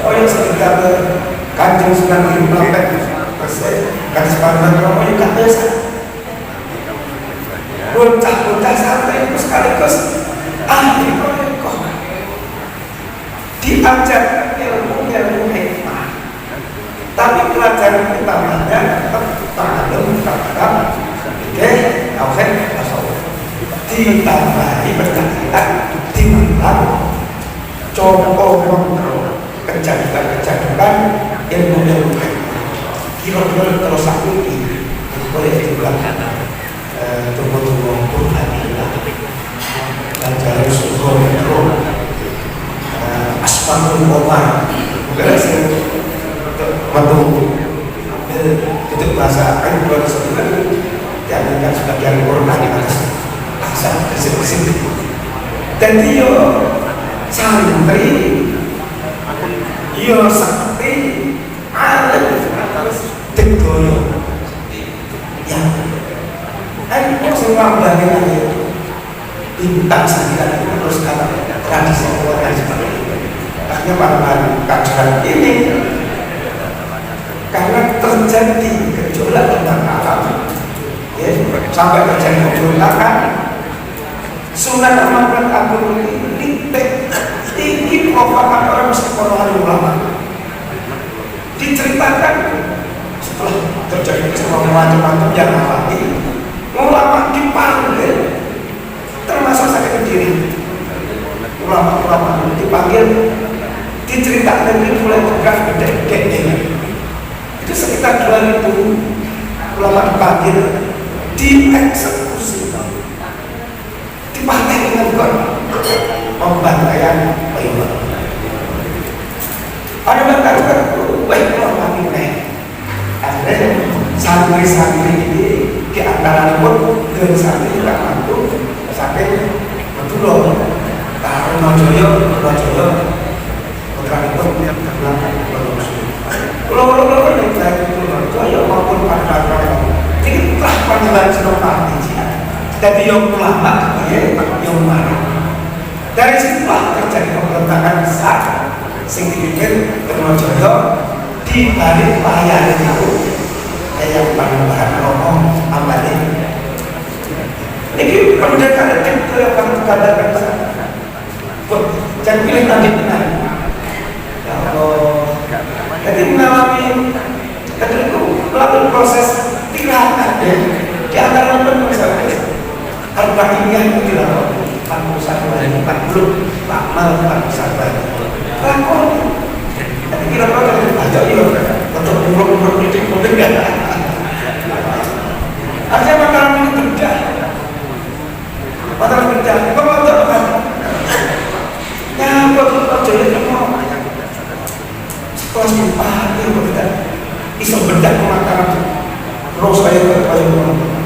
yang sekitar Kanjeng Sunan Kalijaga Kadis Panembahan Romo yang gak biasa bocah-bocah santai itu sekaligus ahli proyekon diajarkan ilmu hikmah, tapi pelajaran utamanya tetap ta'allum terhadap tauhid tasawuf, ditambahi pencaksilat di malam contoh kontrol kejadukan ilmu kira-kira terus aku boleh diulang tunggu-tunggu Tuhan dan jalur syukur asmaul Omar bukan waktu itu bahasa kan buat sebulan jangan sebagian Quran di atas asal kesini dan dia santri yo sakti alim tegoyo yang melambangkan aja bintang sembilan itu terus kata tradisi keluarga seperti itu. Akhirnya kajian ini karena terjadi gejolak tentang alam, ya, sampai terjadi pemberontakan. Sunan Ahmad Agung ini tinggi provokator psikologi ulama. Diceritakan setelah terjadi peristiwa macam-macam yang alami, ulama dipanggil, termasuk saya Kediri. Ulama-ulama dipanggil, diceritakan ini mulai gerak gede-gede. Itu sekitar 2000 ulama dipanggil, dieksekusi, dipateni dengan pembantaian Bayuman. Ada mengatakan, wah ulama ini, akhirnya santri-santri ini di antara pun dan santri tidak mampu sampai betul loh. Ronojoyo putra itu kalau yang saya Ronojoyo maupun pada ini telah panggilan senopati tapi yang ulama yang marah dari situlah terjadi pemberontakan besar sing dibikin Ronojoyo di balik layar itu yang bahan ngomong amalin ini pendekatan itu yang menggambarkan jangan pilih tadi benar. Ya Allah. Jadi mengalami itu melalui proses tirakat ya. Di antara penulisan Al-Baqiyah itu dilakukan 41 hari 40 amal 41 hari. Lakon. Tapi kira-kira dari baca ya untuk umur-umur itu mungkin enggak. Artinya makanan ini bedah. Makanan bedah. Jadi semua setelah simpati berbeda bisa bedak mengatakan terus saya berkata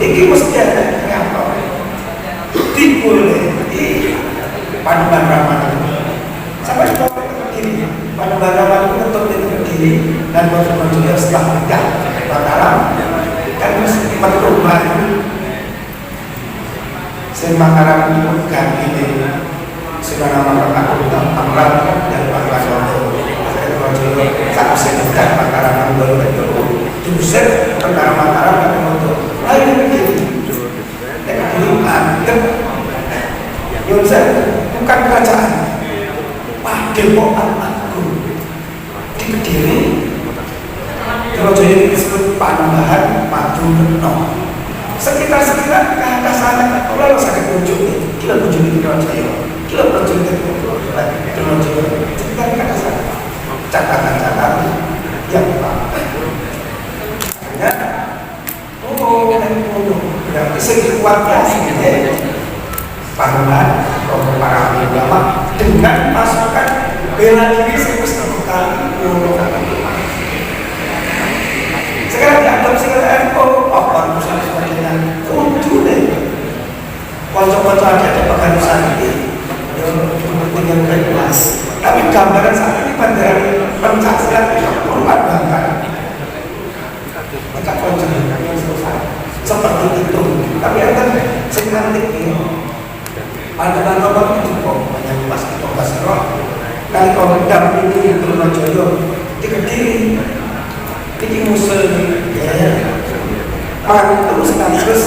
ini mesti ada apa diboleh di Panembahan Ramadan sampai seperti begini Panembahan Ramadan itu tetap berdiri dan berjaya setelah bedak Mataram kan mesti berubah Mataram itu kan ini sudah nama aku Amran dan Amran Rojo satu sekitar Mataram baru itu Joseph antara Mataram dan Rojo lain begini dulu adem Joseph bukan kerajaan Padepokan Agung di Kediri Rojo ini disebut Panembahan Madukeno sekitar ke atas sana kalau sakit ujung kita ujung itu Rojo kita bercerita cerita kata saya catatan-catatan yang akhirnya berarti segi kuatnya Panembahan para ulama dengan masukan bela diri sebesar kali sekarang dianggap sekarang apa misalnya sebagainya lucu deh kocok-kocok ada pengharusan ini yang jelas tapi gambaran saat ini pada Pancasila hormat bangga maka konsep yang selesai seperti itu tapi ada sekarang ini pada nomor itu kok banyak pas kita kasih roh kali kalau dampingi Ronojoyo di Kediri ini musuh ya terus sekaligus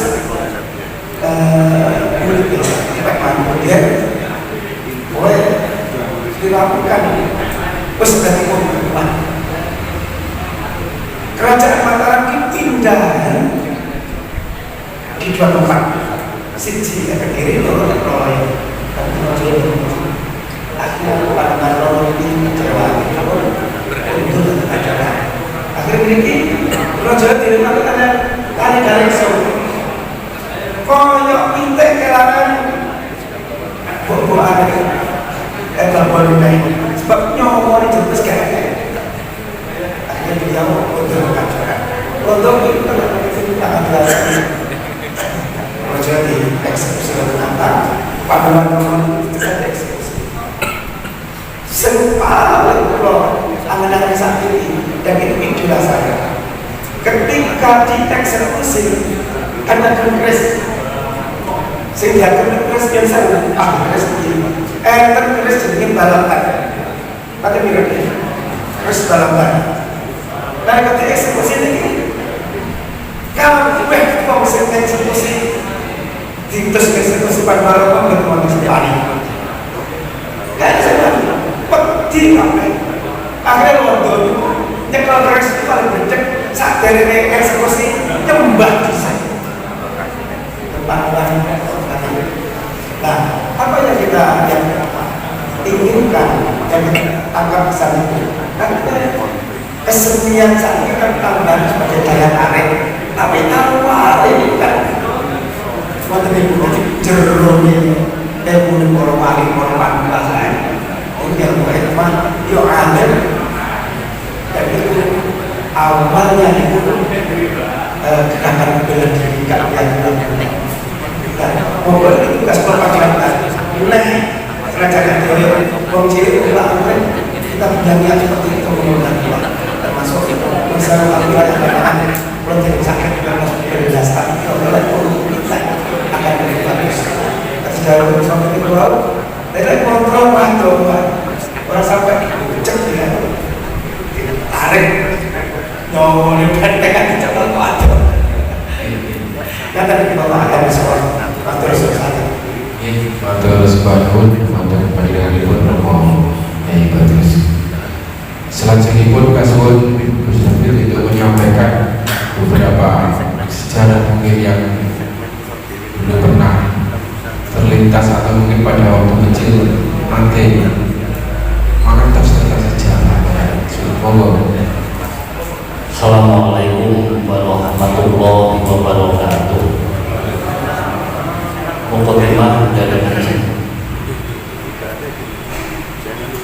kemudian boleh dilakukan peserta pembunuhan. Kerajaan Mataram dipindah di dua tempat. Siji yang Kediri loro Roy. Akhirnya pada Roy ini Jawa untuk acara. Akhirnya ini Rojo dilakukan kali dari koyok intek kelangan buku ada boleh naik sebab nyawa ini jelas kayak akhirnya dia untuk mengatakan untuk itu ada Rojo di eksekusi tentang Panembahan itu ada eksekusi sepaling kalau angan-angan saat ini dan itu idola saya ketika dieksekusi karena kongres sing diatur Kristen saya Kristen Kristen balatan pada mirip Kristen balatan nah ketika eksekusi ini kalau gue mau eksekusi terus eksekusi pada malam berteman sekali kayak saya peti akhirnya London nyekel keras itu paling becek saat dari eksekusi nyembah di sana nah apa yang kita inginkan yang kita tangkap di sana itu kan kesenian saat ini kan tambahan sebagai daya tarik tapi awal ini kan waktu itu jerumnya mulai orang maling bahasa ini yang mulai teman yuk ada dan itu awalnya itu gerakan bela diri kalian dan mobil itu tugas propaganda mulai kerajaan teori fungsi itu kita menjadi seperti itu termasuk misalnya wilayah belum jadi sakit termasuk penjelasan oleh kita akan lebih bagus sejauh sampai itu dari kontrol mantul orang sampai cek ya tarik nyolong kan dicoba waduh kan tadi kita ada soal matur susah matur sebahun matur panjenenganipun Romo Kyai Badrus. Selanjutnya kasuhun Gus Nabil itu menyampaikan beberapa sejarah mungkin yang belum pernah terlintas atau mungkin pada waktu kecil nanti makan terserah sejarah. Monggo. Assalamualaikum warahmatullahi wabarakatuh. Mukadimah dari ngaji.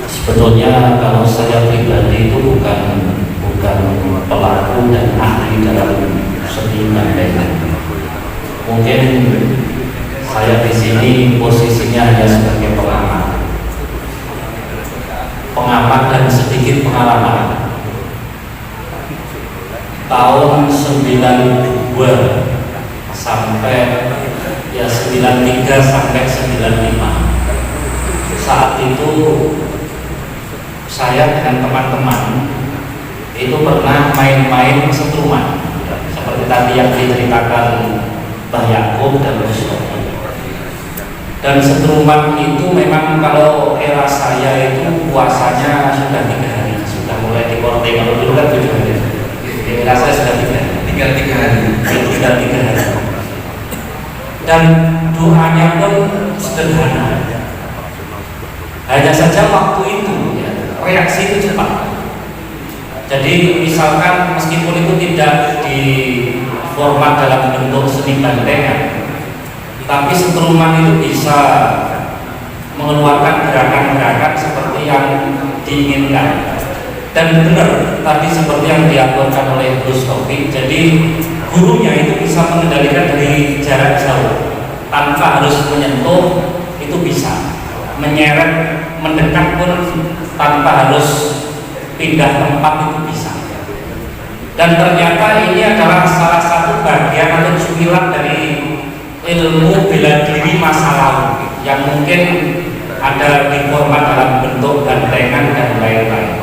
Sebetulnya kalau saya pribadi itu bukan pelaku dan ahli dalam seni menyampaikan. Mungkin saya di sini posisinya hanya sebagai pengamat dan sedikit pengalaman. Tahun 92 sampai 93 sampai 95 saat itu saya dengan teman-teman itu pernah main-main setruman seperti tadi yang diceritakan Mbah Yakub dan Gus Sofi. Dan setruman itu memang kalau era saya itu puasanya sudah 3 hari, sudah mulai dikorting. Kalau dulu kan 7 hari. Era saya sudah 3 hari. Tinggal 3 hari. Sudah 3 hari. Dan doanya pun sederhana. Hanya saja waktu itu ya, reaksi itu cepat. Jadi misalkan meskipun itu tidak di format dalam bentuk seni bandengan, tapi setruman itu bisa mengeluarkan gerakan-gerakan seperti yang diinginkan. Dan benar tadi seperti yang diaturkan oleh Gus Sofi, jadi gurunya itu bisa mengendalikan dari jarak jauh tanpa harus menyentuh, itu bisa menyeret, mendekat pun tanpa harus pindah tempat, itu bisa. Dan ternyata ini adalah salah satu bagian atau cuilan dari ilmu bela diri masa lalu yang mungkin ada di format dalam bentuk gantengan dan lain-lain.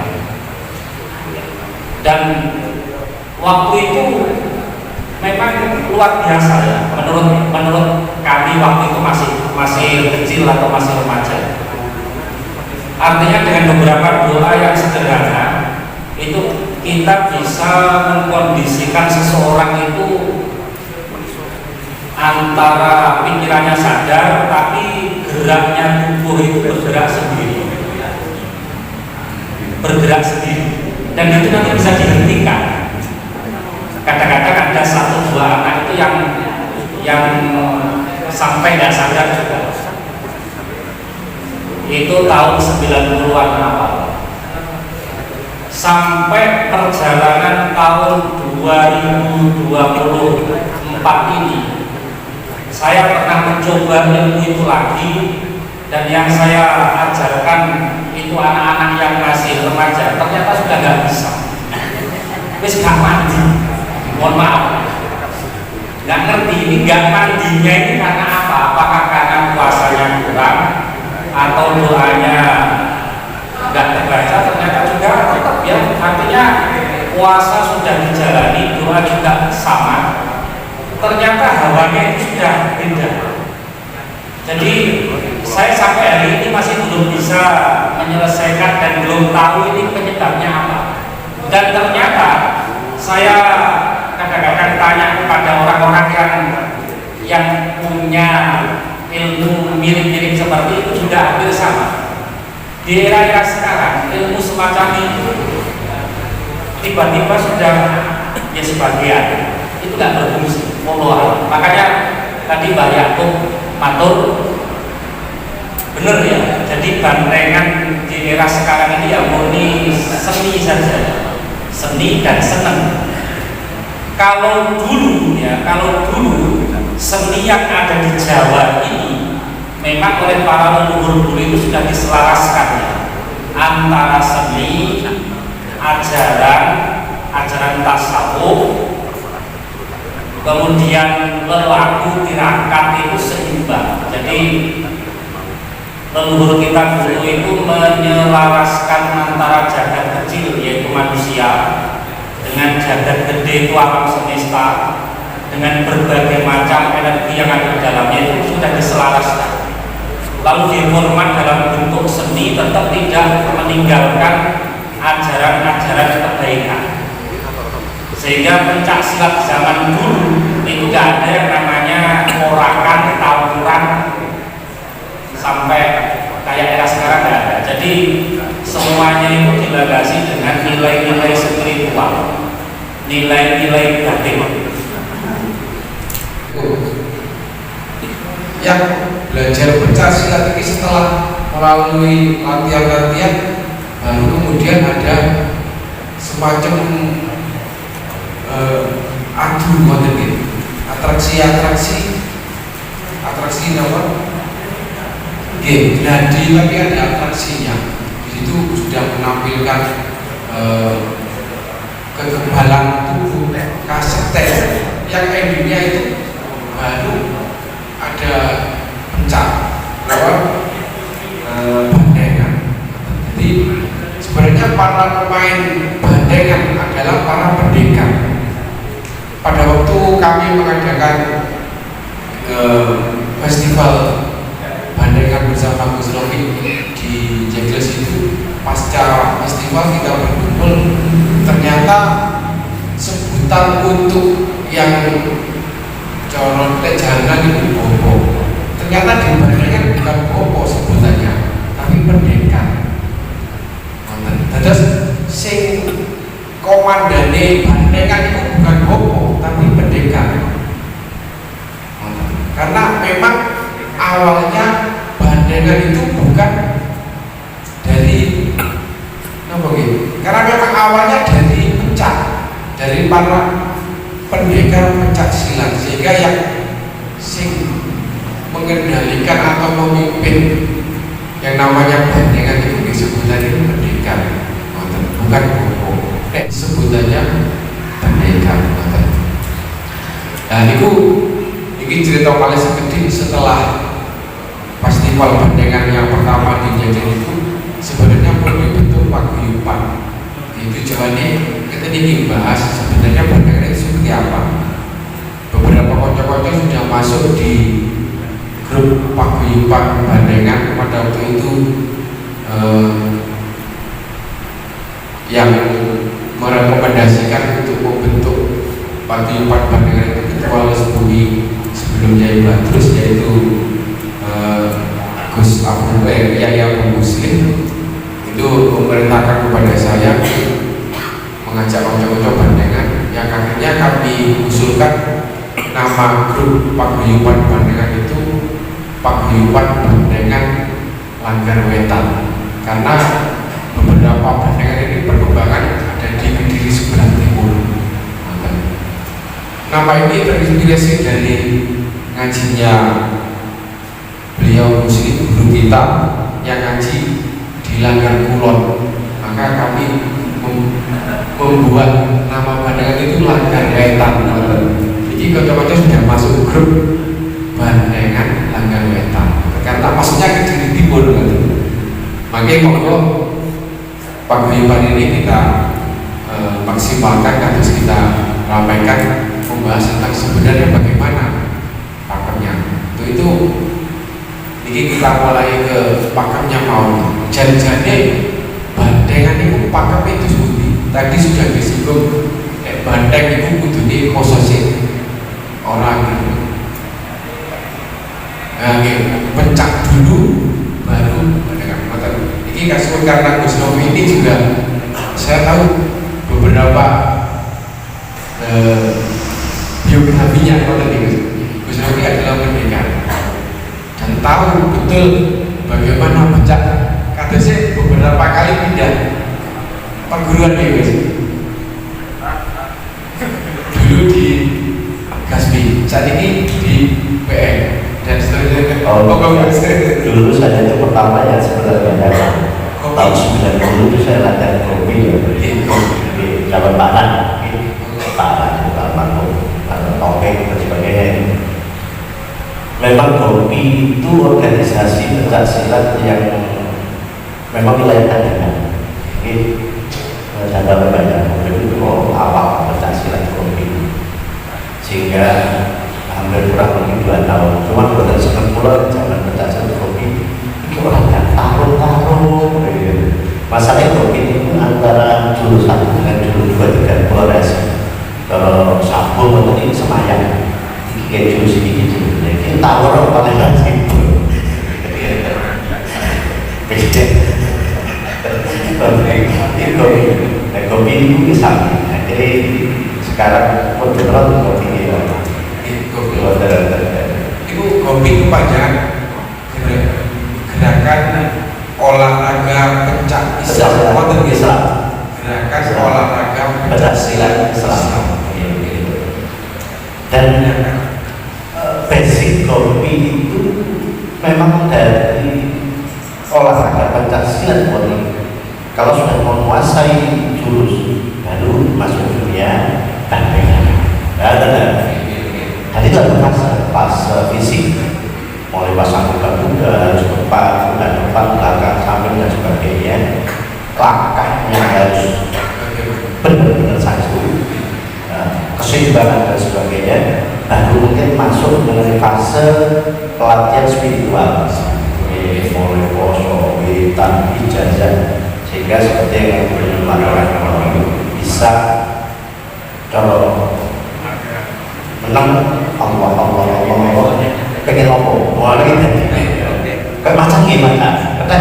Dan waktu itu memang luar biasa ya, menurut kami waktu itu masih kecil atau masih remaja. Artinya dengan beberapa doa yang sederhana itu kita bisa mengkondisikan seseorang itu antara pikirannya sadar tapi geraknya tubuh itu bergerak sendiri, dan itu nanti bisa dihentikan. Kadang-kadang ada 1-2 anak itu yang sampai nggak sadar juga. Itu tahun 90-an awal. Sampai perjalanan tahun 2024 ini, saya pernah mencoba ilmu itu lagi, dan yang saya ajarkan itu anak-anak yang masih remaja, ternyata sudah nggak bisa. Wis gak mandi, mohon maaf, nggak ngerti ini nggak mandinya ini karena apa? Apakah puasanya kurang atau doanya nggak terbaca, ternyata juga tetap ya, artinya puasa sudah dijalani, doa juga sama, ternyata hawanya itu sudah beda. Jadi saya sampai hari ini masih belum bisa menyelesaikan dan belum tahu ini penyebabnya apa. Dan ternyata saya kadang-kadang tanya kepada orang-orang yang punya ilmu mirip-mirip seperti itu juga hampir sama. Di era sekarang ilmu semacam itu tiba-tiba sudah ya sebagian itu nggak berfungsi. Makanya tadi Mbak Yakub matur bener ya. Jadi bandengan di era sekarang ini ya murni seni saja, seni dan seneng. Kalau dulu seni yang ada di Jawa ini memang oleh para leluhur dulu itu sudah diselaraskan ya, antara seni, ajaran tasawuf, kemudian lelaku tirakat itu seimbang. Jadi leluhur kita dulu itu menyelaraskan antara jagat kecil yaitu manusia dengan jagat gede itu alam semesta, dengan berbagai macam energi yang ada di dalamnya itu sudah diselaraskan. Lalu dihormat dalam bentuk seni, tetap tidak meninggalkan ajaran-ajaran kebaikan. Sehingga pencak silat zaman dulu itu gak ada yang namanya orakan, tawuran sampai kayak era sekarang gak ada. Jadi semuanya itu dilandasi dengan nilai-nilai spiritual, nilai-nilai batin. Yang belajar pencak silat ini setelah melalui latihan-latihan baru kemudian ada semacam adu modern, atraksi nomor game. Jadi tapi ada atraksinya. Di situ sudah menampilkan kekebalan tubuh kaseter yang endingnya itu baru ada pencak lewat bandengan. Jadi sebenarnya para pemain bandengan adalah para pendekar. Pada waktu kami mengadakan festival bandengan bersama Gus Rofi di Jegles itu, pasca festival kita berkumpul, ternyata sebutan untuk yang coron jangan itu bobo. Ternyata di bandengan bukan bobo sebutannya, tapi pendekar. Terus sing komandane bandengan itu bukan bobo tapi pendekar. Karena memang awalnya bandengan itu bukan dari apa gitu? Karena memang awalnya dari pencak, dari para pendekar pencak silat, sehingga yang sing mengendalikan atau memimpin yang namanya bandengan itu disebutkan itu pendekar, bukan bobo. Sebutannya pendekar. Nah, itu cerita paling sedikit setelah festival bandengan yang pertama di Jajan itu sebenarnya pun dibentuk paguyuban. Itu jawabannya kita ingin bahas sebenarnya bandengan itu seperti apa. Beberapa kocok-kocok sudah masuk di grup paguyuban bandengan pada waktu itu yang merekomendasikan untuk membentuk paguyuban bandengan itu ketua Lesbuni sebelum Yai Badrus, yaitu Gus Abu Yahya Muslim, itu memerintahkan kepada saya mengajak kocok-kocok bandengan, yang akhirnya kami usulkan nama grup paguyuban bandengan itu Paguyuban Bandengan Langgar Wetan, karena beberapa bandengan ini perkembangan ada di Kediri sebelah timur. Nama ini terinspirasi dari ngajinya beliau Muslim, guru kita yang ngaji di Langgar Kulon. Maka kami membuat nama bandengan itu Langgar Wetan. Jadi kocok-kocok sudah masuk grup bandengan Langgar Wetan. Oke, monggo paguyuban ini kita maksimalkan, harus kita ramaikan, membahas tentang sebenarnya bagaimana pakemnya. Itu ini kita mulai ke pakemnya mau. Jadi bandengan itu pakem itu seperti tadi sudah disinggung. Banteng itu kudune khususnya orang gitu. Nah, pencak dulu baru bandengan. Ini kasus karena Gus Novi ini juga saya tahu beberapa biografinya. Kalau tadi Gus Novi adalah pendekar dan tahu betul bagaimana pencak. Kadang beberapa kali pindah perguruan Guys. Dulu di Gaspi, saat ini di PN dan seterusnya. Dulu saya itu pertama yang sebenarnya tahun 90 itu saya latihan kopi di Jalan Panan, topeng dan sebagainya. Memang kopi itu organisasi pencak silat yang memang wilayah Tangerang. Saya banyak itu awal pencak silat kopi, sehingga hampir kurang lebih 2 tahun. Cuma buatan sekarang pula zaman pencak silat kopi itu orang yang taruh. Masalah kopi itu antara jurusan dengan jurusan 2-3 Polres. Kalau sabun itu Semayang, kayak jurus ini jadi taruh paling lazim. Kopi itu bisa. Jadi sekarang betul-betul kopi ini. Itu kopi itu panjang gerakan olahraga pencak Islam. Gerakan olahraga pencak silat Islam. Dan basic kopi itu memang dari olahraga pencak silat. Kalau sudah menguasai jurus baru masuk dunia bandengan. Dan itu adalah fase fisik, mulai pasang buka-buka, harus depan, belakang, samping dan sebagainya. Langkahnya harus benar-benar satu, keseimbangan dan sebagainya. Baru mungkin masuk mengenai fase pelatihan spiritual, mulai poso, witan, ijazah, sehingga seperti yang bermanfaat bisa kalau menang Allah pengen apa mulai kayak macam gimana kata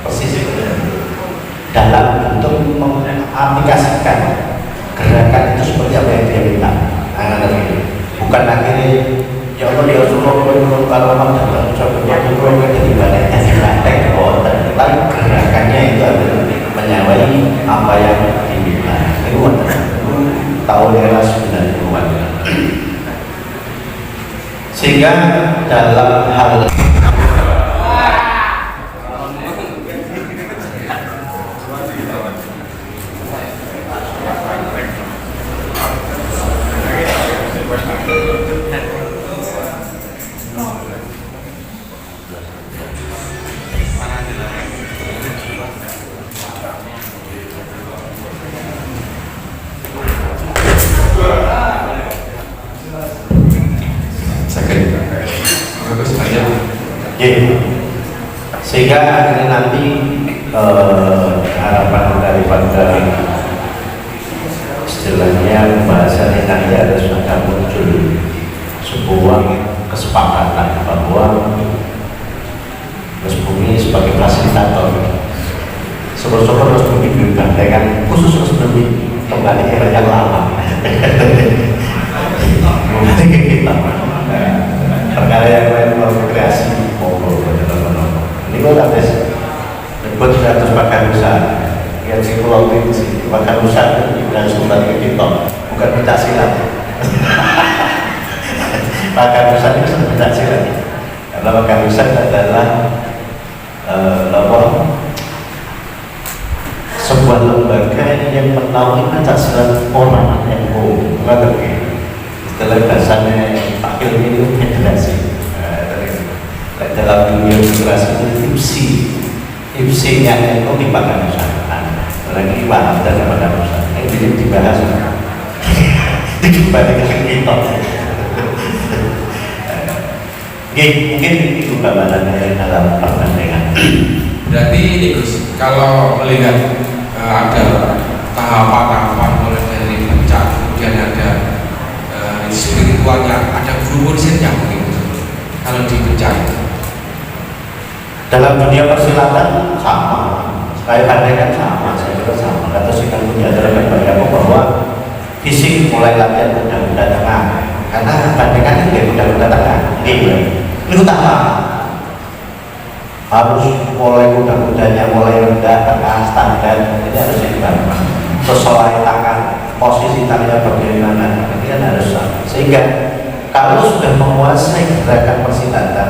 persis dalam bentuk mengaplikasikan gerakan itu seperti apa yang dia minta. Bukan akhirnya ya Allah ya Rasulullah kalau dan coba jadi banyak tapi gerakannya itu adalah menyawai apa yang diminta. Itu tahun era 90-an. Sehingga dalam hal sehingga akhirnya nanti harapan daripada istilahnya pembahasan ini ada sudah muncul sebuah kesepakatan bahwa Mas Bumi sebagai fasilitator syukur-syukur Mas Bumi dibandingkan khusus Mas Bumi kembali era yang lama mulai ke kita perkara yang lain mau kreasi ini kok ada buat 100 pakar usaha yang si pulau ini si pakar usaha dan sultan ke kita bukan pencak silat pakar usaha itu sudah pencak silat karena pakar usaha adalah sebuah lembaga yang menaungi pencak silat orang yang istilah bahasanya takil itu federasi dalam dunia federasi itu tipsi Ipsinya itu dipakai usahaan lagi paham daripada usaha ini dibahas dikembalikan kita. Mungkin itu gambarannya dalam perbandingan. Berarti ini Gus, kalau melihat ada tahapan-tahapan mulai dari pencak, kemudian ada spiritualnya, ada guru muridnya mungkin kalau di pencak. Dalam dunia persilatan sama, saya bandingkan sama, saya kira sama. Kata si Kang punya dalam banyak bahwa fisik mulai latihan kuda-kuda tengah, karena bandingkan itu kuda-kuda tengah. Ini utama. Harus mulai kuda-kudanya mulai rendah, tengah, standar. Ini harus dibangun. Sesuai tangan, posisi tangannya bagaimana, ini kan harus sama. Sehingga kalau sudah menguasai gerakan persilatan,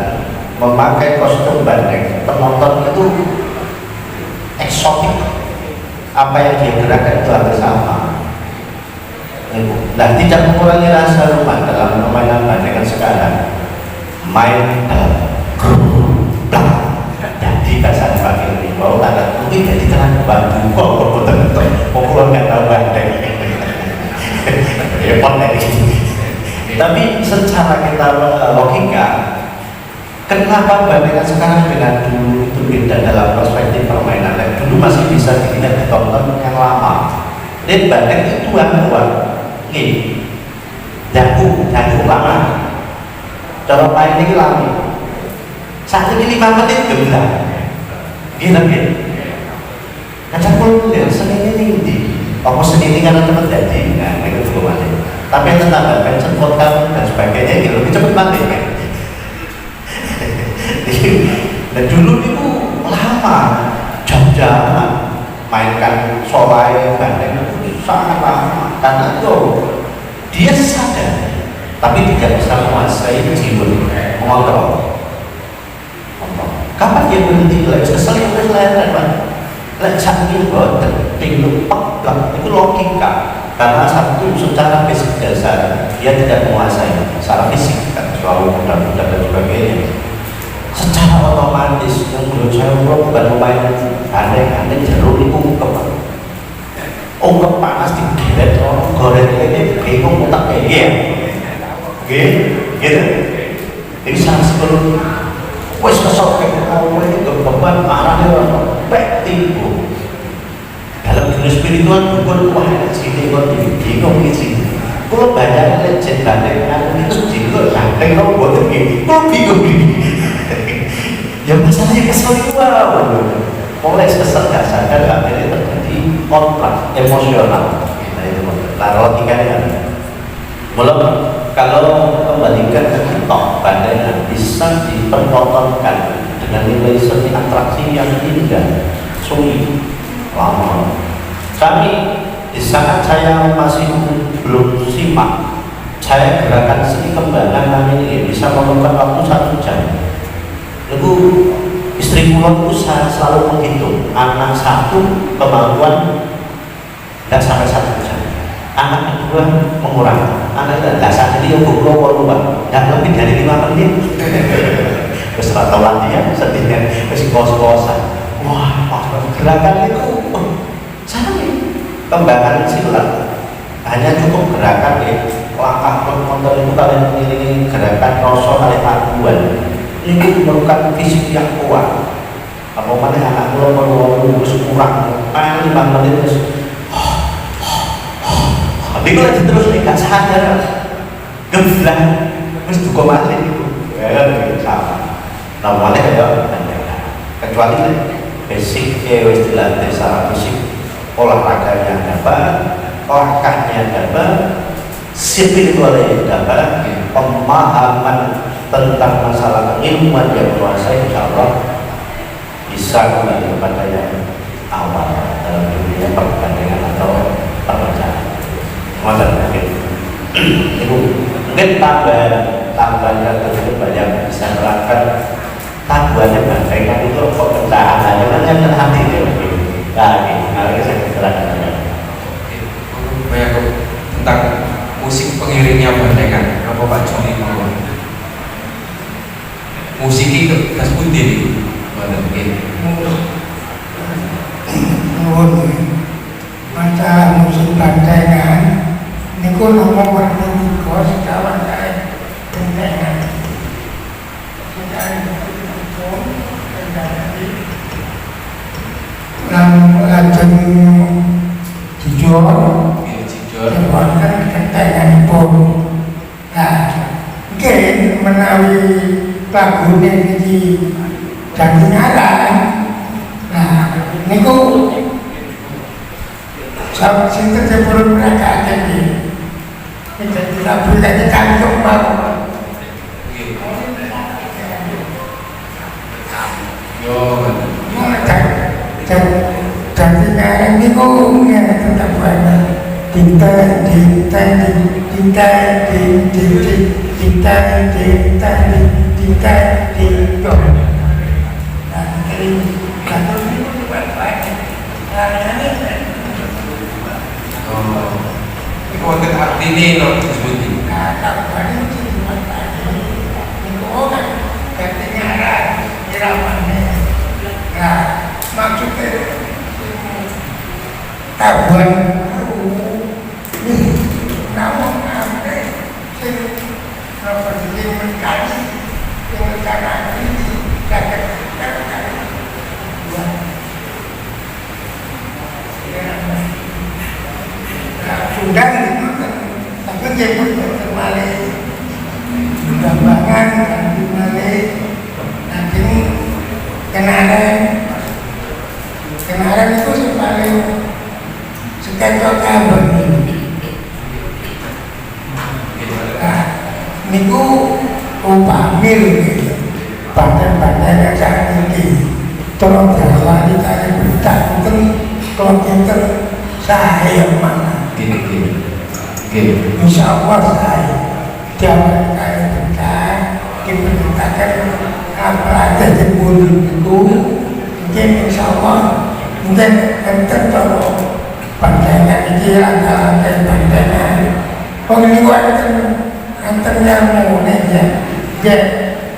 memakai kostum bandeng, penonton itu eksotik. Apa yang dia gerakan itu harus sama. Nah, tidak mengurangi rasa rumah dalam permainan bandengan sekarang. Main grup jadi kasar pakai ini mau tanda mungkin jadi terang bambu kok betul-betul populer nggak tahu bandeng repot ini. Tapi secara kita logika, kenapa bandengan sekarang dengan dulu itu beda dalam perspektif permainan? Dulu masih bisa dilihat ditonton yang lama. Dan bandeng itu tuan-tuan nih jagung lama. Cara main ini lama. Saat ini 5 menit geblak. Gila. Kadang pun ya seni ini apa seni ini karena cepat jadi, nah itu belum mati. Tapi yang tentang pension podcast dan sebagainya itu lebih cepat mati kan. Dan dulu itu lama, jam-jaman mainkan solai bandeng itu sangat lama karena itu dia sadar tapi tidak bisa menguasai jiwa mengontrol. Kapan dia berhenti? Lek kesel itu leren kan. Lek sakit boten tinggal pak itu logika. Karena satu secara fisik dasar dia tidak menguasai secara fisik kan selalu mudah-mudah dan sebagainya. Secara otomatis yang menurut saya bukan pemain aneh-aneh jeruk itu ungkep panas digeret orang goreng ini bingung tak kayak gitu. Ini sangat sebelum wes kesel kayak mau itu beban marah dia orang baik tipu. Dalam dunia spiritual bukan wah sini kok bingung sih. Kalau banyak legend bandengan itu juga banteng kau buat begini, kok bingung gini. Ya masalahnya kesel juga. Mulai kesel gak sadar akhirnya terjadi konflik emosional. Nah itu logikanya kan. Belum kalau kembalikan ke TikTok bandengan bisa dipertontonkan dengan nilai seni atraksi yang indah, sulit, lama. Kami di saat saya masih belum simak, saya gerakan seni kembangan ini bisa memakan waktu 1 jam. Lalu istri pulang itu saya selalu menghitung anak 1 kemampuan tidak sampai 1 jam. Anak kedua mengurangi, anak tidak saat ini yang berubah dan lebih dari 5 menit. Keseratan dia sedihnya masih kos-kosan. Wah, gerakan itu sangat kembangan silat hanya cukup gerakan ya. Langkah kontrol itu kalian mengiringi gerakan rosok kali paduan. Ini memerlukan fisik yang kuat. Apa mana anak perlu kurang 5 menit terus. Tapi kalau terus tidak sadar, geblak, terus juga mati itu, ya sama. Namanya ya, kecuali basic istilah secara fisik, olahraganya dapat, langkahnya dapat, spiritualnya dapat, pemahaman tentang masalah keilmuan yang menguasai, insya Allah bisa kembali kepada yang awal dalam dunia perbandingan atau perbacaan. Ibu mungkin tambahan tersebut banyak bisa menerangkan tambahannya bandengkan itu kok pecahan aja kan yang hati itu lagi saya terangkan Banyak tentang musik pengiringnya bandengan apa Pak Joni musik itu kas putih ini nuwun masalah musim bantengan niku nomor warna tiga sekawan kae bantengan lajeng dijual dibuatkan kentengan pun. Nah, mungkin menawi lagune iki dadi ngarang. Nah, niku sahabat sinten sepuluh mereka iki. Kita tidak boleh kantong mau. Yo, jadi ngarang niku ngarang tetap banyak. Dinten itu wonten artine no disebut. Maksudnya tabuhan namun apa sing apa sing mencari yang rencana ini jaga sudah tapi jemput kembali gambangan kembali nanti kenaran itu paling seketok kabel. Niku upamil banten-banten yang sangat tinggi tolong jalan kita yang berita mungkin kalau kita saya mana insya Allah saya jangan kaya berita kita beritakan apa ada di bulan itu mungkin insya Allah mungkin enten tolong bantengan ini lantai bantengan ini antar yang mau ya,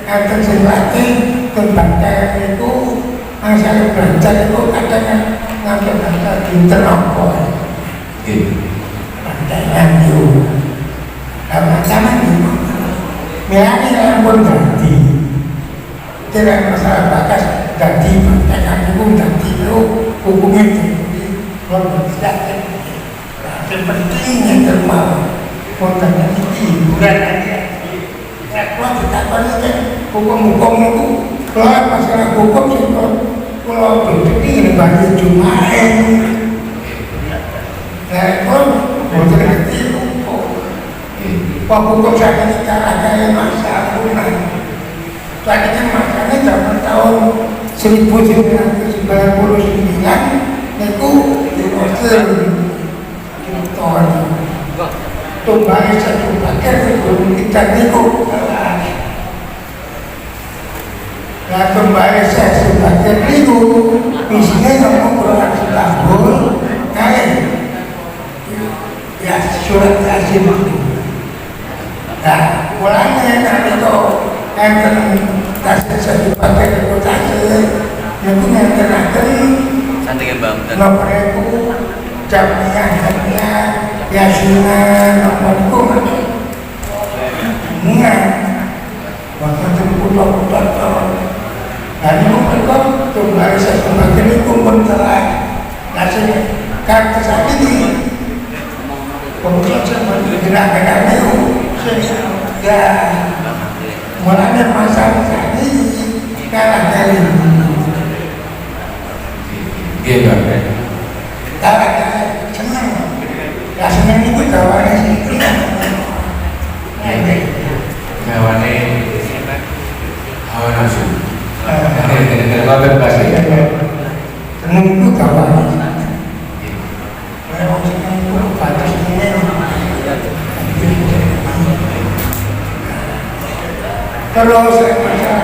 antar selati tempat itu asal belajar itu kadang ngambil belajar internopo, pandangan itu, sama-sama itu, melani yang pun ganti, tidak masalah bakas ganti pandangan itu ganti itu hukumnya tinggi, kalau tidak pentingnya termau. Konten ini hiburan aja. Kalau kita kan hukum-hukum itu, kalau masalah hukum itu, kalau begini bagi Jumaen, kalau boleh ngerti hukum, hukum saya ini cara masa ampun. Tadinya masanya zaman tahun 1999, itu diusir tahun. Tumbang satu paket sebelum kita niku nah tumbang satu paket niku isinya ngomong Quran setahun ya surat Yasin nah mulanya nanti itu enten kasih satu paket itu kasih itu enten santai bang nomor itu jamnya Yasinan nomor itu enggak waktu itu putar-putar dan itu mereka kembali saya kembali ini kumpul telah nasinya kartu saya ini kemudian saya bergerak-gerak itu ya mulanya masalah saya ini kalah dari kalah dari senang ya senang itu gawane sih gawane hawa nafsu kalau berbahasa senang itu gawane kalau senang itu batas ini kalau saya baca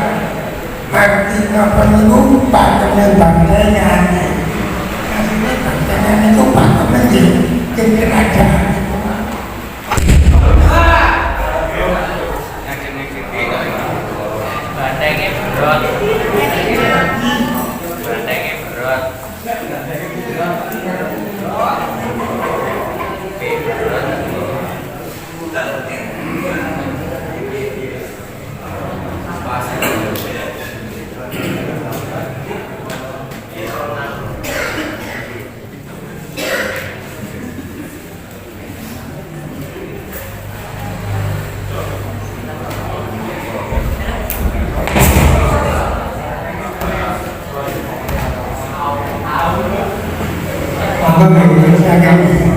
arti apa itu pakemnya bangkainya aslinya bangkainya itu pakemnya kerajaan bandengnya berat bandengnya berat Maka Indonesia kami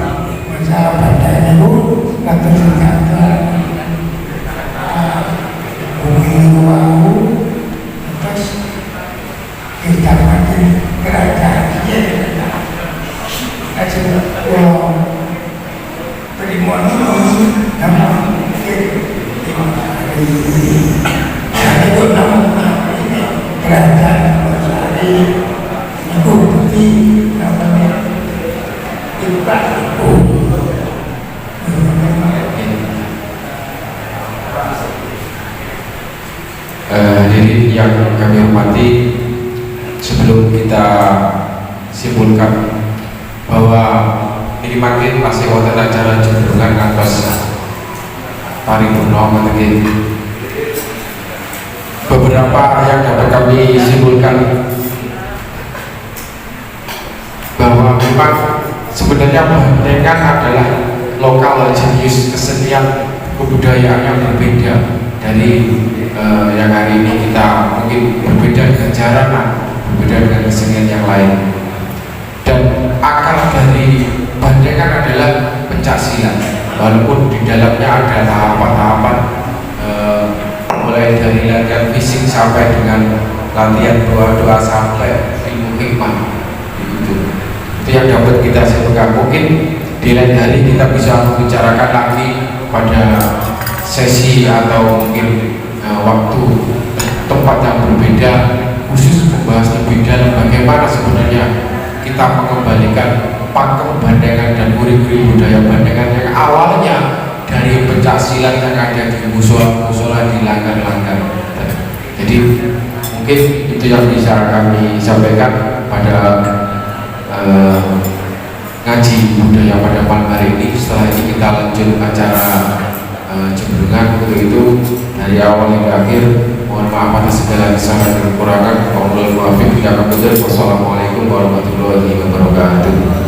masalah Bandar itu kata kata bumi luau terus kita mati kerajaan dia kasih pulau Primonon nama itu nama kerajaan Losari itu putih namanya Hadirin yang kami hormati, sebelum kita simpulkan bahwa ini makin masih wonten acara jembrungan kantos paripurna mungkin beberapa yang dapat kami simpulkan bahwa memang sebenarnya Bandengan adalah lokal jenius kesenian kebudayaan yang berbeda dari yang hari ini kita mungkin berbeda dengan jaranan, berbeda dengan kesenian yang lain. Dan akar dari Bandengan adalah pencaksilat, walaupun di dalamnya ada tahapan-tahapan mulai dari latihan fisik sampai dengan latihan doa-doa sampai ilmu hikmah. Itu yang dapat kita simpulkan. Mungkin di lain hari kita bisa membicarakan lagi pada sesi atau mungkin waktu tempat yang berbeda khusus membahas lebih dalam bagaimana sebenarnya kita mengembalikan pakem Bandengan dan guri-guri budaya Bandengan yang awalnya dari pencaksilat yang ada di musola di langgar-langgar. Jadi mungkin itu yang bisa kami sampaikan pada ngaji budaya pada malam hari ini. Setelah ini kita lanjut acara jembrungan. Untuk itu dari awal hingga akhir mohon maaf atas segala kesalahan dan kekurangan. Wassalamualaikum warahmatullahi wabarakatuh.